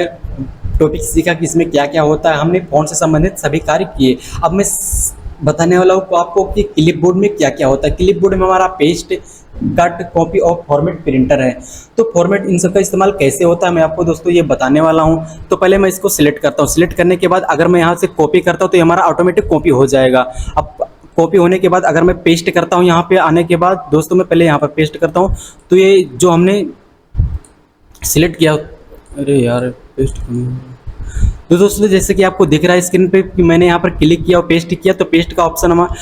टॉपिक सीखा कि इसमें क्या क्या होता है, हमने फॉन्ट से संबंधित सभी कार्य किए। अब मैं बताने वाला हूँ आपको कि क्लिपबोर्ड में क्या क्या होता है। क्लिपबोर्ड में हमारा पेस्ट, कट, कॉपी और फॉर्मेट प्रिंटर है। तो फॉर्मेट इन सब का इस्तेमाल कैसे होता है मैं आपको दोस्तों ये बताने वाला हूँ। तो पहले मैं इसको सिलेक्ट करता हूँ, सिलेक्ट करने के बाद अगर मैं यहाँ से कॉपी करता हूँ तो ये हमारा ऑटोमेटिक कॉपी हो जाएगा। अब कॉपी होने के बाद अगर मैं पेस्ट करता हूँ, यहाँ पे आने के बाद दोस्तों मैं पहले यहाँ पर पेस्ट करता हूँ तो ये जो हमने सिलेक्ट किया, अरे यार पेस्ट तो दोस्तों जैसे कि आपको दिख रहा है स्क्रीन पे कि मैंने यहाँ पर क्लिक किया और पेस्ट किया, तो पेस्ट का ऑप्शन हमारा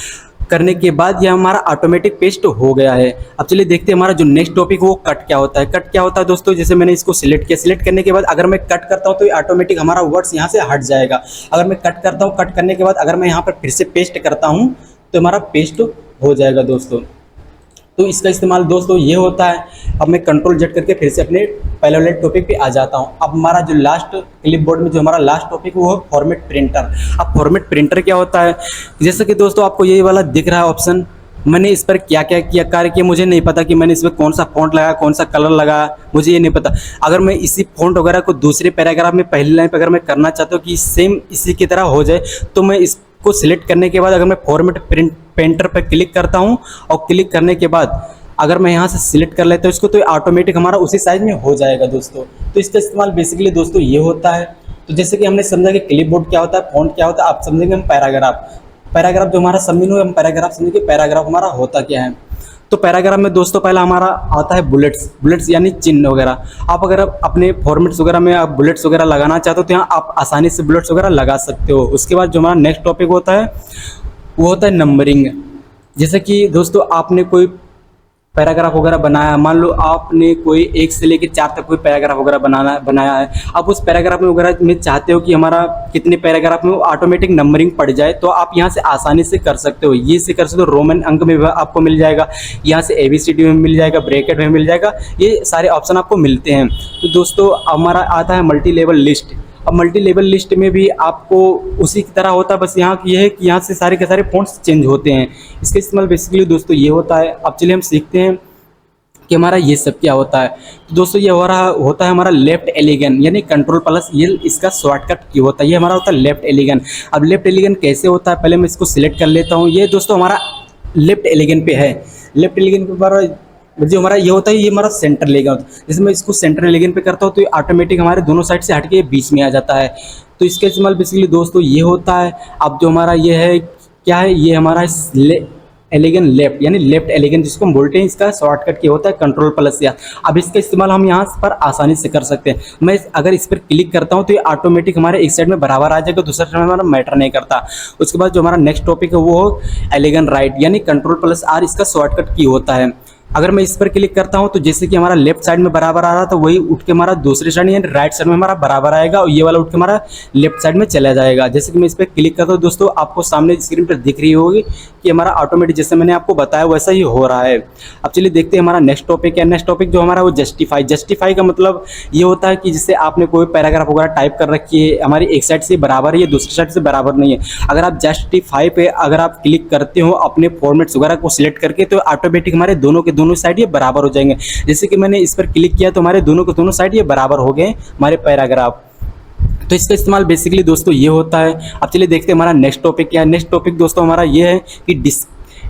करने के बाद यह हमारा ऑटोमेटिक पेस्ट हो गया है। अब चलिए देखते हैं हमारा जो नेक्स्ट टॉपिक वो कट क्या होता है। कट क्या होता है दोस्तों, जैसे मैंने इसको सिलेक्ट किया, सिलेक्ट करने के बाद अगर मैं कट करता हूँ तो ऑटोमेटिक हमारा वर्ड्स यहाँ से हट जाएगा। अगर मैं कट करता हूँ, कट करने के बाद अगर मैं यहाँ पर फिर से पेस्ट करता हूँ तो हमारा पेस्ट हो जाएगा दोस्तों। तो इसका इस्तेमाल दोस्तों ये होता है। अब मैं कंट्रोल जेड करके फिर से अपने पहले वाले टॉपिक पे आ जाता हूँ। अब हमारा जो लास्ट क्लिपबोर्ड में जो हमारा लास्ट टॉपिक वो है फॉर्मेट प्रिंटर। अब फॉर्मेट प्रिंटर क्या होता है, जैसे कि दोस्तों आपको ये वाला दिख रहा है ऑप्शन, मैंने इस पर क्या क्या किया कार्य किया मुझे नहीं पता कि मैंने इसमें कौन सा फॉन्ट लगाया, कौन सा कलर लगाया, मुझे ये नहीं पता। अगर मैं इसी फॉन्ट वगैरह को दूसरे पैराग्राफ में पहली लाइन पर अगर मैं करना चाहता हूँ कि सेम इसी की तरह हो जाए तो मैं इसको सिलेक्ट करने के बाद अगर मैं फॉर्मेट प्रिंटर पर क्लिक करता हूँ और क्लिक करने के बाद अगर मैं यहाँ से सिलेक्ट कर लेता हूँ इसको तो ऑटोमेटिक हमारा उसी साइज में हो जाएगा दोस्तों। तो इसका इस्तेमाल बेसिकली दोस्तों ये होता है। तो जैसे कि हमने समझा कि क्लिपबोर्ड क्या होता है, फॉन्ट क्या होता है, आप समझेंगे हम पैराग्राफ जो हमारा समझ हम पैराग्राफ समझेंगे पैराग्राफ हमारा होता क्या है। तो पैराग्राफ में दोस्तों पहला हमारा आता है बुलेट्स यानी चिन्ह वगैरह। आप अगर अपने फॉर्मेट्स वगैरह में आप बुलेट्स वगैरह लगाना चाहते हो तो यहाँ आप आसानी से बुलेट्स वगैरह लगा सकते हो। उसके बाद जो हमारा नेक्स्ट टॉपिक होता है वो होता है नंबरिंग। जैसे कि दोस्तों आपने कोई पैराग्राफ वगैरह बनाया, मान लो आपने कोई 1 से लेकर 4 तक कोई पैराग्राफ वगैरह बनाया है। आप उस पैराग्राफ में वगैरह में चाहते हो कि हमारा कितने पैराग्राफ में वो ऑटोमेटिक नंबरिंग पड़ जाए तो आप यहाँ से आसानी से कर सकते हो। ये से कर सकते हो, रोमन अंक में आपको मिल जाएगा, यहाँ से ABCD में मिल जाएगा, ब्रैकेट में मिल जाएगा, ये सारे ऑप्शन आपको मिलते हैं। तो दोस्तों हमारा आता है मल्टी लेवल लिस्ट। अब मल्टी लेवल लिस्ट में भी आपको उसी की तरह होता है, बस यहाँ ये है कि यहाँ से सारे के सारे फॉन्ट्स चेंज होते हैं। इसका इस्तेमाल बेसिकली दोस्तों ये होता है। अब चलिए हम सीखते हैं कि हमारा ये सब क्या होता है। तो दोस्तों ये होता है हमारा लेफ्ट एलिगन यानी कंट्रोल प्लस ये इसका शॉर्टकट की होता है, ये हमारा होता है लेफ्ट एलिगन। अब लेफ्ट एलिगन कैसे होता है, पहले मैं इसको सिलेक्ट कर लेता हूँ। ये दोस्तों हमारा लेफ्ट एलिगन पे है। लेफ्ट एलिगन पे जो हमारा ये होता है ये हमारा सेंटर एलिगन। जैसे मैं इसको सेंटर एलिगन पे करता हूँ तो ये ऑटोमेटिक हमारे दोनों साइड से हट के बीच में आ जाता है। तो इसका इस्तेमाल बेसिकली दोस्तों ये होता है। अब जो हमारा ये है क्या है, ये हमारा एलिगन लेफ्ट यानी लेफ्ट एलिगन जिसको हम बोलते हैं, इसका शॉर्टकट की होता है कंट्रोल प्लस या। अब इसका इस्तेमाल हम यहाँ पर आसानी से कर सकते हैं। मैं अगर इस पर क्लिक करता हूँ तो ये ऑटोमेटिक हमारे एक साइड में बराबर आ जाएगा, दूसरे साइड में हमारा मैटर नहीं करता। उसके बाद जो हमारा नेक्स्ट टॉपिक है वो एलिगन राइट यानी कंट्रोल प्लस R इसका शॉर्टकट की होता है। अगर मैं इस पर क्लिक करता हूं तो जैसे कि हमारा लेफ्ट साइड में बराबर आ रहा था वही उठ के हमारा दूसरे साइड यानी राइट साइड में हमारा बराबर आएगा और ये वाला उठ के हमारा लेफ्ट साइड में चला जाएगा। जैसे कि मैं इस पर क्लिक करता हूं दोस्तों, आपको सामने स्क्रीन पर दिख रही होगी कि हमारा ऑटोमेटिक जैसे मैंने आपको बताया वैसा ही हो रहा है। अब चलिए देखते हैं हमारा नेक्स्ट टॉपिक है। नेक्स्ट टॉपिक जो हमारा वो जस्टिफाई का मतलब ये होता है कि जैसे आपने कोई पैराग्राफ वगैरह टाइप कर रखी है, हमारी एक साइड से बराबर है या दूसरी साइड से बराबर नहीं है, अगर आप जस्टिफाई पे अगर आप क्लिक करते हो अपने फॉर्मेट्स वगैरह को सिलेक्ट करके तो ऑटोमेटिक हमारे दोनों के दोनों साइड ये बराबर हो जाएंगे। जैसे कि मैंने इस पर क्लिक किया तो हमारे दोनों के दोनों साइड ये बराबर हो गए हमारे पैराग्राफ। तो इसका इस्तेमाल बेसिकली दोस्तों ये होता है। अब चलिए देखते हैं हमारा नेक्स्ट टॉपिक क्या है। नेक्स्ट टॉपिक दोस्तों हमारा ये है कि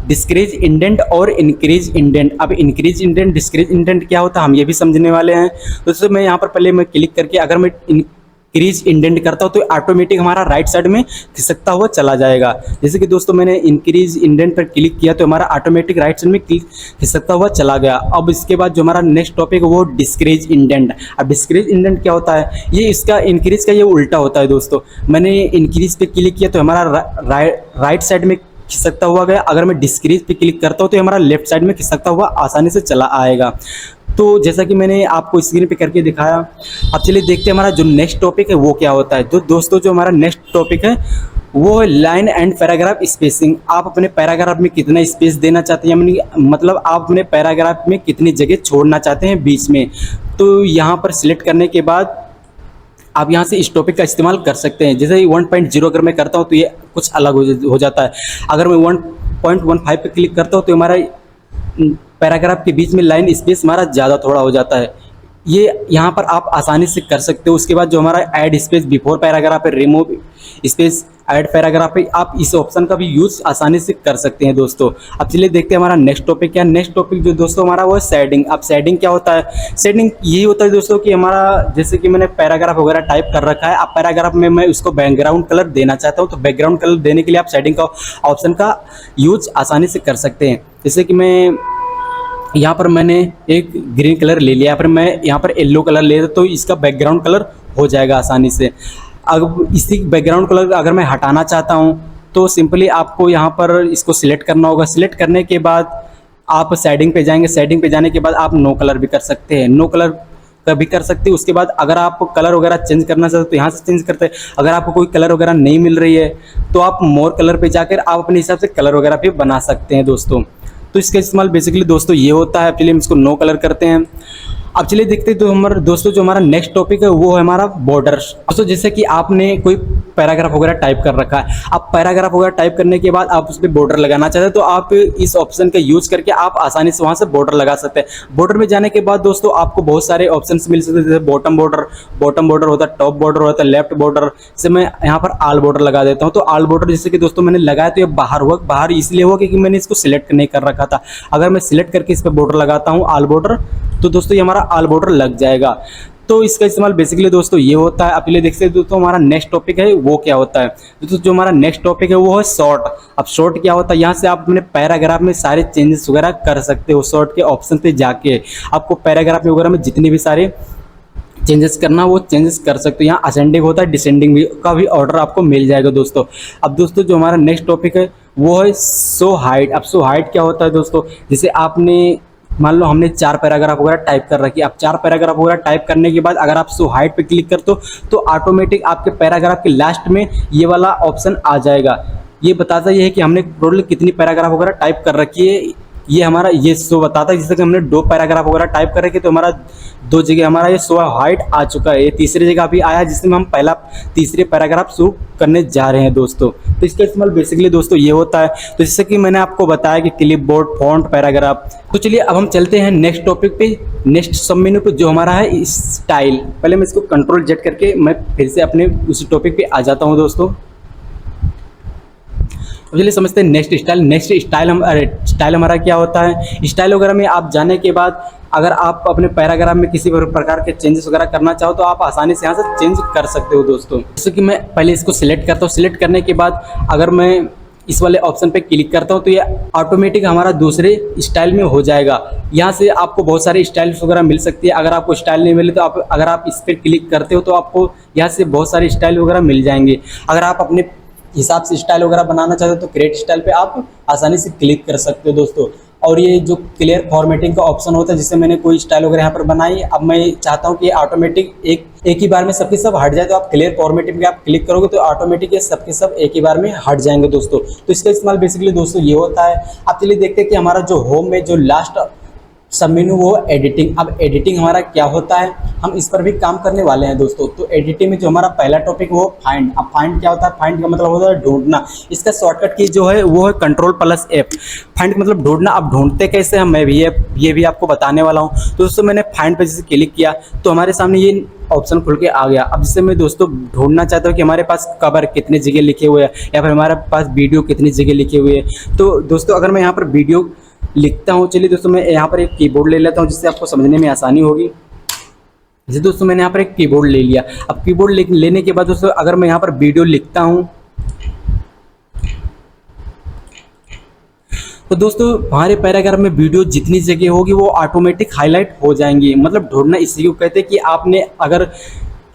डिस्क्रीज इंडेंट और इंक्रीज इंडेंट। अब इंक्रीज इंडेंट डिस्क्रीज इंडेंट क्या होता है हम ये भी समझने वाले हैं। दोस्तों मैं यहाँ पर पहले मैं क्लिक करके अगर मैं इंक्रीज इंडेंट करता हूँ तो ऑटोमेटिक हमारा राइट साइड में खिसकता हुआ चला जाएगा। जैसे कि दोस्तों मैंने इंक्रीज इंडेंट पर क्लिक किया तो हमारा ऑटोमेटिक राइट साइड में खिसकता हुआ चला गया। अब इसके बाद जो हमारा नेक्स्ट टॉपिक है वो डिस्क्रीज इंडेंट। अब डिस्क्रीज इंडेंट क्या होता है, ये इसका इंक्रीज का ये उल्टा होता है दोस्तों। मैंने इंक्रीज पे क्लिक किया तो हमारा राइट साइड में खिसकता हुआ गया, अगर मैं डिस्क्रीज पे क्लिक करता हूँ तो हमारा लेफ्ट साइड में खिसकता हुआ आसानी से चला आएगा। तो जैसा कि मैंने आपको स्क्रीन पे करके दिखाया। अब चलिए देखते हैं हमारा जो नेक्स्ट टॉपिक है वो क्या होता है। तो दोस्तों जो हमारा नेक्स्ट टॉपिक है वो है लाइन एंड पैराग्राफ स्पेसिंग। आप अपने पैराग्राफ में कितना स्पेस देना चाहते हैं, मतलब आप अपने पैराग्राफ में कितनी जगह छोड़ना चाहते हैं बीच में। तो यहाँ पर सिलेक्ट करने के बाद आप यहाँ से इस टॉपिक का इस्तेमाल कर सकते हैं। जैसे 1.0 अगर मैं करता हूँ तो ये कुछ अलग हो जाता है। अगर मैं 1.15 पे क्लिक करता हूँ तो हमारा पैराग्राफ के बीच में लाइन स्पेस हमारा ज़्यादा थोड़ा हो जाता है। ये यहाँ पर आप आसानी से कर सकते हो। उसके बाद जो हमारा ऐड स्पेस बिफोर पैराग्राफ है, रिमूव स्पेस ऐड पैराग्राफ है, आप इस ऑप्शन का भी यूज़ आसानी से कर सकते हैं दोस्तों। अब चलिए देखते हैं हमारा नेक्स्ट टॉपिक क्या है। नेक्स्ट टॉपिक जो दोस्तों हमारा वो है शेडिंग। अब शेडिंग क्या होता है, शेडिंग यही होता है दोस्तों कि हमारा जैसे कि मैंने पैराग्राफ वगैरह टाइप कर रखा है, अब पैराग्राफ में मैं उसको बैकग्राउंड कलर देना चाहता हूँ तो बैकग्राउंड कलर देने के लिए आप शेडिंग का ऑप्शन का यूज आसानी से कर सकते हैं। जैसे कि मैं यहाँ पर मैंने एक ग्रीन कलर ले लिया, फिर मैं यहाँ पर येलो कलर ले लेता तो इसका बैकग्राउंड कलर हो जाएगा आसानी से। अब इसी बैकग्राउंड कलर अगर मैं हटाना चाहता हूँ तो सिंपली आपको यहाँ पर इसको सिलेक्ट करना होगा। सिलेक्ट करने के बाद आप शेडिंग पे जाएंगे, शेडिंग पे जाने के बाद आप नो कलर भी कर सकते हैं, नो कलर का भी कर सकते हैं। उसके बाद अगर आप कलर वगैरह चेंज करना चाहते हो तो यहाँ से चेंज करते हैं। अगर आपको कोई कलर वगैरह नहीं मिल रही है तो आप मोर कलर पे जाकर आप अपने हिसाब से कलर वगैरह भी बना सकते हैं दोस्तों। तो इसका इस्तेमाल बेसिकली दोस्तों ये होता है। चलिए हम इसको नो कलर करते हैं। अब चलिए देखते हैं तो हमारे दोस्तों जो हमारा नेक्स्ट टॉपिक है वो है हमारा बॉर्डर्स। दोस्तों जैसे कि आपने कोई पैराग्राफ वगैरह टाइप कर रखा है, अब पैराग्राफ वगैरह टाइप करने के बाद आप उस पर बॉर्डर लगाना चाहते हैं तो आप इस ऑप्शन का यूज करके आप आसानी से वहाँ से बॉर्डर लगा सकते हैं। बॉर्डर में जाने के बाद दोस्तों आपको बहुत सारे ऑप्शन मिल सकते हैं, जैसे बॉटम बॉर्डर होता है, टॉप बॉर्डर होता है, लेफ्ट बॉर्डर से मैं यहाँ पर ऑल बॉर्डर लगा देता हूँ। तो ऑल बॉर्डर जैसे कि दोस्तों मैंने लगाया तो ये बाहर इसलिए हुआ क्योंकि मैंने इसको सिलेक्ट नहीं कर रखा था। अगर मैं सिलेक्ट करके इस पर बॉर्डर लगाता हूँ ऑल बॉर्डर तो दोस्तों ये हमारा ऑल बॉर्डर लग जाएगा। तो इसका इस्तेमाल बेसिकली दोस्तों ये होता है। आप ये देख सकते हो दोस्तों हमारा नेक्स्ट टॉपिक है वो क्या होता है। दोस्तों जो हमारा नेक्स्ट टॉपिक है वो है शॉर्ट। अब शॉर्ट क्या होता है, यहाँ से आप अपने पैराग्राफ में सारे चेंजेस वगैरह कर सकते हो। शॉर्ट के ऑप्शन पे जाके आपको पैराग्राफ में वगैरह में जितने भी सारे चेंजेस करना वो चेंजेस कर सकते हो। यहाँ असेंडिंग होता है, डिसेंडिंग का भी ऑर्डर आपको मिल जाएगा दोस्तों। अब दोस्तों जो हमारा नेक्स्ट टॉपिक है वो है शो हाइट। अब शो हाइट क्या होता है दोस्तों, जैसे आपने मान लो हमने 4 पैराग्राफ वगैरह टाइप कर रखी है। अब 4 पैराग्राफ वगैरह टाइप करने के बाद अगर आप शो हाइट पे क्लिक करते हो तो ऑटोमेटिक आपके पैराग्राफ के लास्ट में ये वाला ऑप्शन आ जाएगा। ये बताता है कि हमने टोटल कितनी पैराग्राफ वगैरह टाइप कर रखी है। ये हमारा ये शो बताता है, जैसे कि हमने 2 पैराग्राफ वगैरह टाइप कर रखे तो हमारा 2 जगह हमारा ये शो हाइट आ चुका है। ये तीसरी जगह अभी आया जिसमें हम तीसरे पैराग्राफ शो करने जा रहे हैं दोस्तों। तो इसका इस्तेमाल बेसिकली दोस्तों ये होता है। तो जैसे कि मैंने आपको बताया कि क्लिपबोर्ड, फॉन्ट, पैराग्राफ। तो चलिए अब हम चलते हैं नेक्स्ट टॉपिक पे, नेक्स्ट सब मेनू पे जो हमारा है स्टाइल। पहले मैं इसको Ctrl+Z करके मैं फिर से अपने उस टॉपिक पे आ जाता हूँ दोस्तों। चलिए समझते हैं नेक्स्ट स्टाइल। नेक्स्ट स्टाइल हमारा क्या होता है। स्टाइल वगैरह में आप जाने के बाद अगर आप अपने पैराग्राफ में किसी प्रकार के चेंजेस वगैरह करना चाहो तो आप आसानी से यहाँ से चेंज कर सकते हो दोस्तों। जैसे कि मैं पहले इसको सिलेक्ट करता हूँ। सिलेक्ट करने के बाद अगर मैं इस वाले ऑप्शन पे क्लिक करता हूँ तो ये ऑटोमेटिक हमारा दूसरे स्टाइल में हो जाएगा। यहाँ से आपको बहुत सारे स्टाइल्स वगैरह मिल सकती है। अगर आपको स्टाइल नहीं मिले तो अगर आप इस पर क्लिक करते हो तो आपको यहाँ से बहुत सारे स्टाइल वगैरह मिल जाएंगे। अगर आप अपने हिसाब से स्टाइल वगैरह बनाना चाहते हो तो क्रिएट स्टाइल पे आप आसानी से क्लिक कर सकते हो दोस्तों। और ये जो क्लियर फॉर्मेटिंग का ऑप्शन होता है, जिससे मैंने कोई स्टाइल वगैरह यहाँ पर बनाई, अब मैं चाहता हूँ कि ऑटोमेटिक एक ही बार में सबके सब हट जाए। तो आप क्लियर फॉर्मेटिंग पे आप क्लिक करोगे तो ऑटोमेटिक ये सबके सब एक ही बार में हट जाएंगे दोस्तों। तो इसका इस्तेमाल बेसिकली दोस्तों ये होता है। आप चलिए देखते हैं कि हमारा जो होम में जो लास्ट सब मेनू वो एडिटिंग। अब एडिटिंग हमारा क्या होता है, हम इस पर भी काम करने वाले हैं दोस्तों। तो एडिटिंग में जो हमारा पहला टॉपिक वो फाइंड। अब फाइंड क्या होता है, फाइंड का मतलब होता है ढूंढना। इसका शॉर्टकट की जो है वो है Ctrl+F। फाइंड का मतलब ढूंढना। अब ढूंढते कैसे हम, मैं भी ये भी आपको बताने वाला हूँ। तो दोस्तों मैंने फाइंड पे जैसे क्लिक किया तो हमारे सामने ये ऑप्शन खुल के आ गया। अब जिससे मैं दोस्तों ढूंढना चाहता हूँ कि हमारे पास कवर कितने जगह लिखे हुए हैं या फिर हमारे पास वीडियो कितनी जगह लिखे हुए हैं। तो दोस्तों अगर मैं यहाँ पर वीडियो लिखता हूँ, चलिए दोस्तों मैं यहाँ पर एक कीबोर्ड ले लेता हूँ जिससे आपको समझने में आसानी होगी। जैसे दोस्तों मैंने यहाँ पर एक कीबोर्ड ले लिया। अब कीबोर्ड लेने के बाद दोस्तों अगर मैं यहाँ पर वीडियो लिखता हूँ तो दोस्तों हमारे पैराग्राफ में वीडियो जितनी जगह होगी वो ऑटोमेटिक हाईलाइट हो जाएंगी। मतलब ढूंढना इसी को कहते हैं कि आपने अगर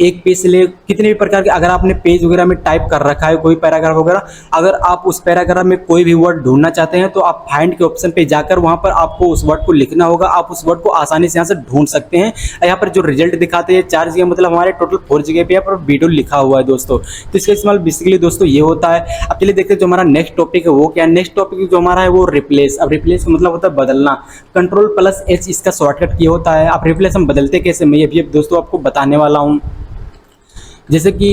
एक पेज से ले कितने भी प्रकार के, अगर आपने पेज वगैरह में टाइप कर रखा है कोई पैराग्राफ वगैरह, अगर आप उस पैराग्राफ में कोई भी वर्ड ढूंढना चाहते हैं तो आप फाइंड के ऑप्शन पे जाकर वहां पर आपको उस वर्ड को लिखना होगा। आप उस वर्ड को आसानी से यहाँ से ढूंढ सकते हैं। यहाँ पर जो रिजल्ट दिखाते हैं 4 जगह, मतलब हमारे टोटल 4 जगह पे यहाँ पर वीडियो लिखा हुआ है दोस्तों। तो इसका इस्तेमाल बेसिकली दोस्तों ये होता है। अब चलिए देखते हैं जो हमारा नेक्स्ट टॉपिक है वो क्या है। नेक्स्ट टॉपिक जो हमारा है वो रिप्लेस। अब रिप्लेस का मतलब होता है बदलना। Ctrl+H इसका शॉर्टकट ये होता है। अब रिप्लेस हम बदलते कैसे, मैं ये भी दोस्तों आपको बताने वाला हूँ। जैसे कि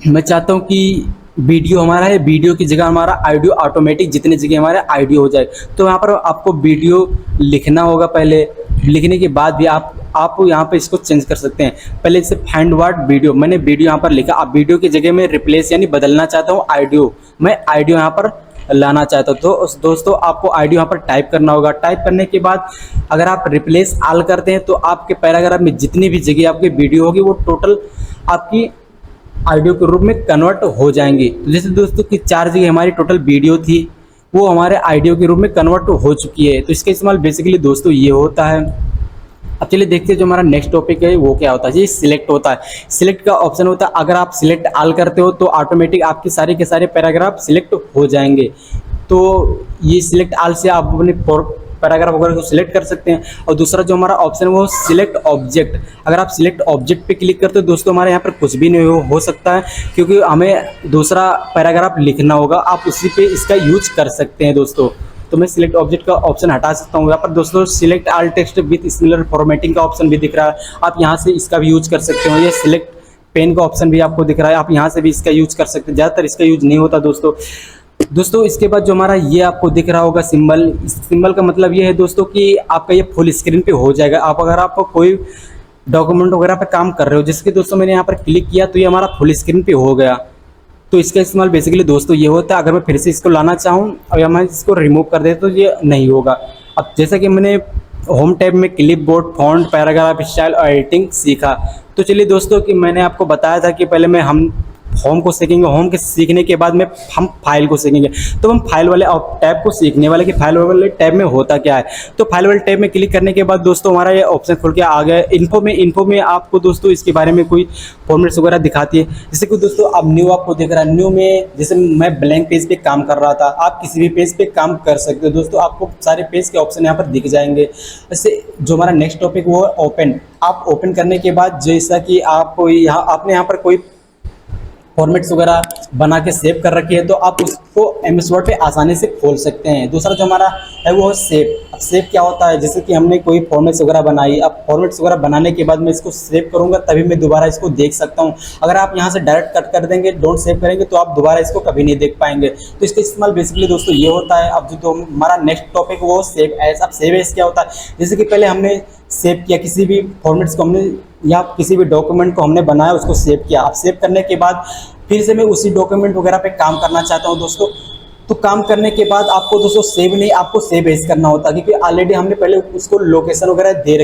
मैं चाहता हूँ कि वीडियो हमारा है, वीडियो की जगह हमारा ऑडियो ऑटोमेटिक जितने जगह हमारा ऑडियो हो जाए। तो यहाँ पर आपको वीडियो लिखना होगा। पहले लिखने के बाद भी आप यहाँ पे इसको चेंज कर सकते हैं। पहले जैसे फाइंड वर्ड वीडियो, मैंने वीडियो यहाँ पर लिखा। अब वीडियो की जगह में रिप्लेस यानी बदलना चाहता हूँ ऑडियो, मैं ऑडियो यहाँ पर लाना चाहता हूँ। तो दोस्तों आपको ऑडियो यहाँ पर टाइप करना होगा। टाइप करने के बाद अगर आप रिप्लेस ऑल करते हैं तो आपके पैराग्राफ में जितनी भी जगह आपकी वीडियो होगी वो टोटल आपकी ऑडियो के रूप में कन्वर्ट हो जाएंगी। तो जैसे दोस्तों कि 4 जगह हमारी टोटल वीडियो थी वो हमारे ऑडियो के रूप में कन्वर्ट हो चुकी है। तो इसका इस्तेमाल बेसिकली दोस्तों ये होता है। अब चलिए देखते हैं जो हमारा नेक्स्ट टॉपिक है वो क्या होता है। ये सिलेक्ट होता है। सिलेक्ट का ऑप्शन होता है, अगर आप सिलेक्ट ऑल करते हो तो ऑटोमेटिक आपके सारे के सारे पैराग्राफ सिलेक्ट हो जाएंगे। तो ये सिलेक्ट ऑल से आप अपने पैराग्राफ वगैरह को सिलेक्ट कर सकते हैं। और दूसरा जो हमारा ऑप्शन है वो सिलेक्ट ऑब्जेक्ट। अगर आप सिलेक्ट ऑब्जेक्ट पे क्लिक करते हो दोस्तों हमारे यहाँ पर कुछ भी नहीं हो सकता है, क्योंकि हमें दूसरा पैराग्राफ लिखना होगा। आप उसी पे इसका यूज कर सकते हैं दोस्तों। तो मैं सिलेक्ट ऑब्जेक्ट का ऑप्शन हटा सकता हूँ। यहाँ पर दोस्तों select all text with similar formatting का ऑप्शन भी दिख रहा है, आप यहाँ से इसका भी यूज कर सकते हो। ये सिलेक्ट पेन का ऑप्शन भी आपको दिख रहा है, आप यहाँ से भी इसका यूज कर सकते हैं। ज़्यादातर इसका यूज नहीं होता दोस्तों। इसके बाद जो हमारा ये आपको दिख रहा होगा सिंबल, इस सिंबल का मतलब ये है दोस्तों कि आपका ये फुल स्क्रीन पे हो जाएगा। अगर आप कोई डॉक्यूमेंट वगैरह पे काम कर रहे हो, जिसके दोस्तों मैंने यहाँ पर क्लिक किया तो ये हमारा फुल स्क्रीन पे हो गया। तो इसका इस्तेमाल बेसिकली दोस्तों ये होता है। अगर मैं फिर से इसको लाना चाहूँ और या मैं इसको रिमूव कर दे तो ये नहीं होगा। अब जैसा कि मैंने होम टैब में clip board, font, paragraph style और एडिटिंग सीखा। तो चलिए दोस्तों कि मैंने आपको बताया था कि पहले हम होम को सीखेंगे, होम के सीखने के बाद में हम फाइल को सीखेंगे। तो हम फाइल वाले टैब को सीखने वाले कि फाइल वाले टैब में होता क्या है। तो फाइल वाले टैब में क्लिक करने के बाद दोस्तों हमारा ये ऑप्शन खुल के आ गया। इन्फो में आपको दोस्तों इसके बारे में कोई फॉर्मेट्स वगैरह दिखाती है। जैसे कि दोस्तों अब न्यू आपको दिख रहा है। न्यू में जैसे मैं ब्लैंक पेज पे काम कर रहा था, आप किसी भी पेज पे काम कर सकते हो दोस्तों। आपको सारे पेज के ऑप्शन यहाँ पर दिख जाएंगे। जैसे जो हमारा नेक्स्ट टॉपिक वो है ओपन। आप ओपन करने के बाद जैसा कि आपको आपने यहाँ पर कोई फॉर्मेट्स वगैरह बना के सेव कर रखी है तो आप उसको MS वर्ड पे आसानी से खोल सकते हैं। दूसरा जो हमारा है वो है सेव। अब सेव क्या होता है, जैसे कि हमने कोई फॉर्मेट्स वगैरह बनाई, अब फॉर्मेट्स वगैरह बनाने के बाद मैं इसको सेव करूंगा तभी मैं दोबारा इसको देख सकता हूं। अगर आप यहां से डायरेक्ट कट कर देंगे, डोंट सेव करेंगे तो आप दोबारा इसको कभी नहीं देख पाएंगे। तो इसका इस्तेमाल बेसिकली दोस्तों ये होता है। अब जो हमारा नेक्स्ट टॉपिक वो सेव एज। अब सेव एज क्या होता है, जैसे कि पहले हमने सेव किया किसी भी फॉर्मेट्स को, हमने या किसी भी डॉक्यूमेंट को हमने बनाया, उसको सेव किया। अब सेव करने के बाद फिर से मैं उसी डॉक्यूमेंट वगैरह पे काम करना चाहता हूं दोस्तों। तो काम करने के बाद आपको दोस्तों सेव नहीं, आपको सेव एज करना होता है, क्योंकि ऑलरेडी हमने पहले उसको लोकेशन वगैरह दे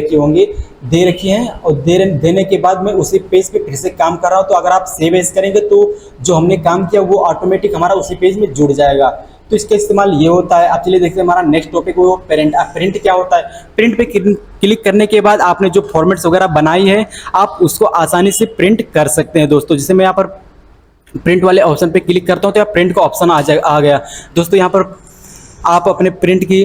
रखी हैं और देने के बाद मैं उसी पेज पे फिर से काम कर रहा हूं। तो अगर आप सेव एज करेंगे तो जो हमने काम किया वो ऑटोमेटिक हमारा उसी पेज में जुड़ जाएगा। तो इसका इस्तेमाल ये होता है। अब चलिए देखते हैं हमारा नेक्स्ट टॉपिक वो प्रिंट। अब प्रिंट क्या होता है, प्रिंट पे क्लिक करने के बाद आपने जो फॉर्मेट्स वगैरह बनाई है आप उसको आसानी से प्रिंट कर सकते हैं दोस्तों। जैसे मैं यहाँ पर प्रिंट वाले ऑप्शन पे क्लिक करता हूँ तो यहाँ प्रिंट का ऑप्शन आ गया दोस्तों। यहाँ पर आप अपने प्रिंट की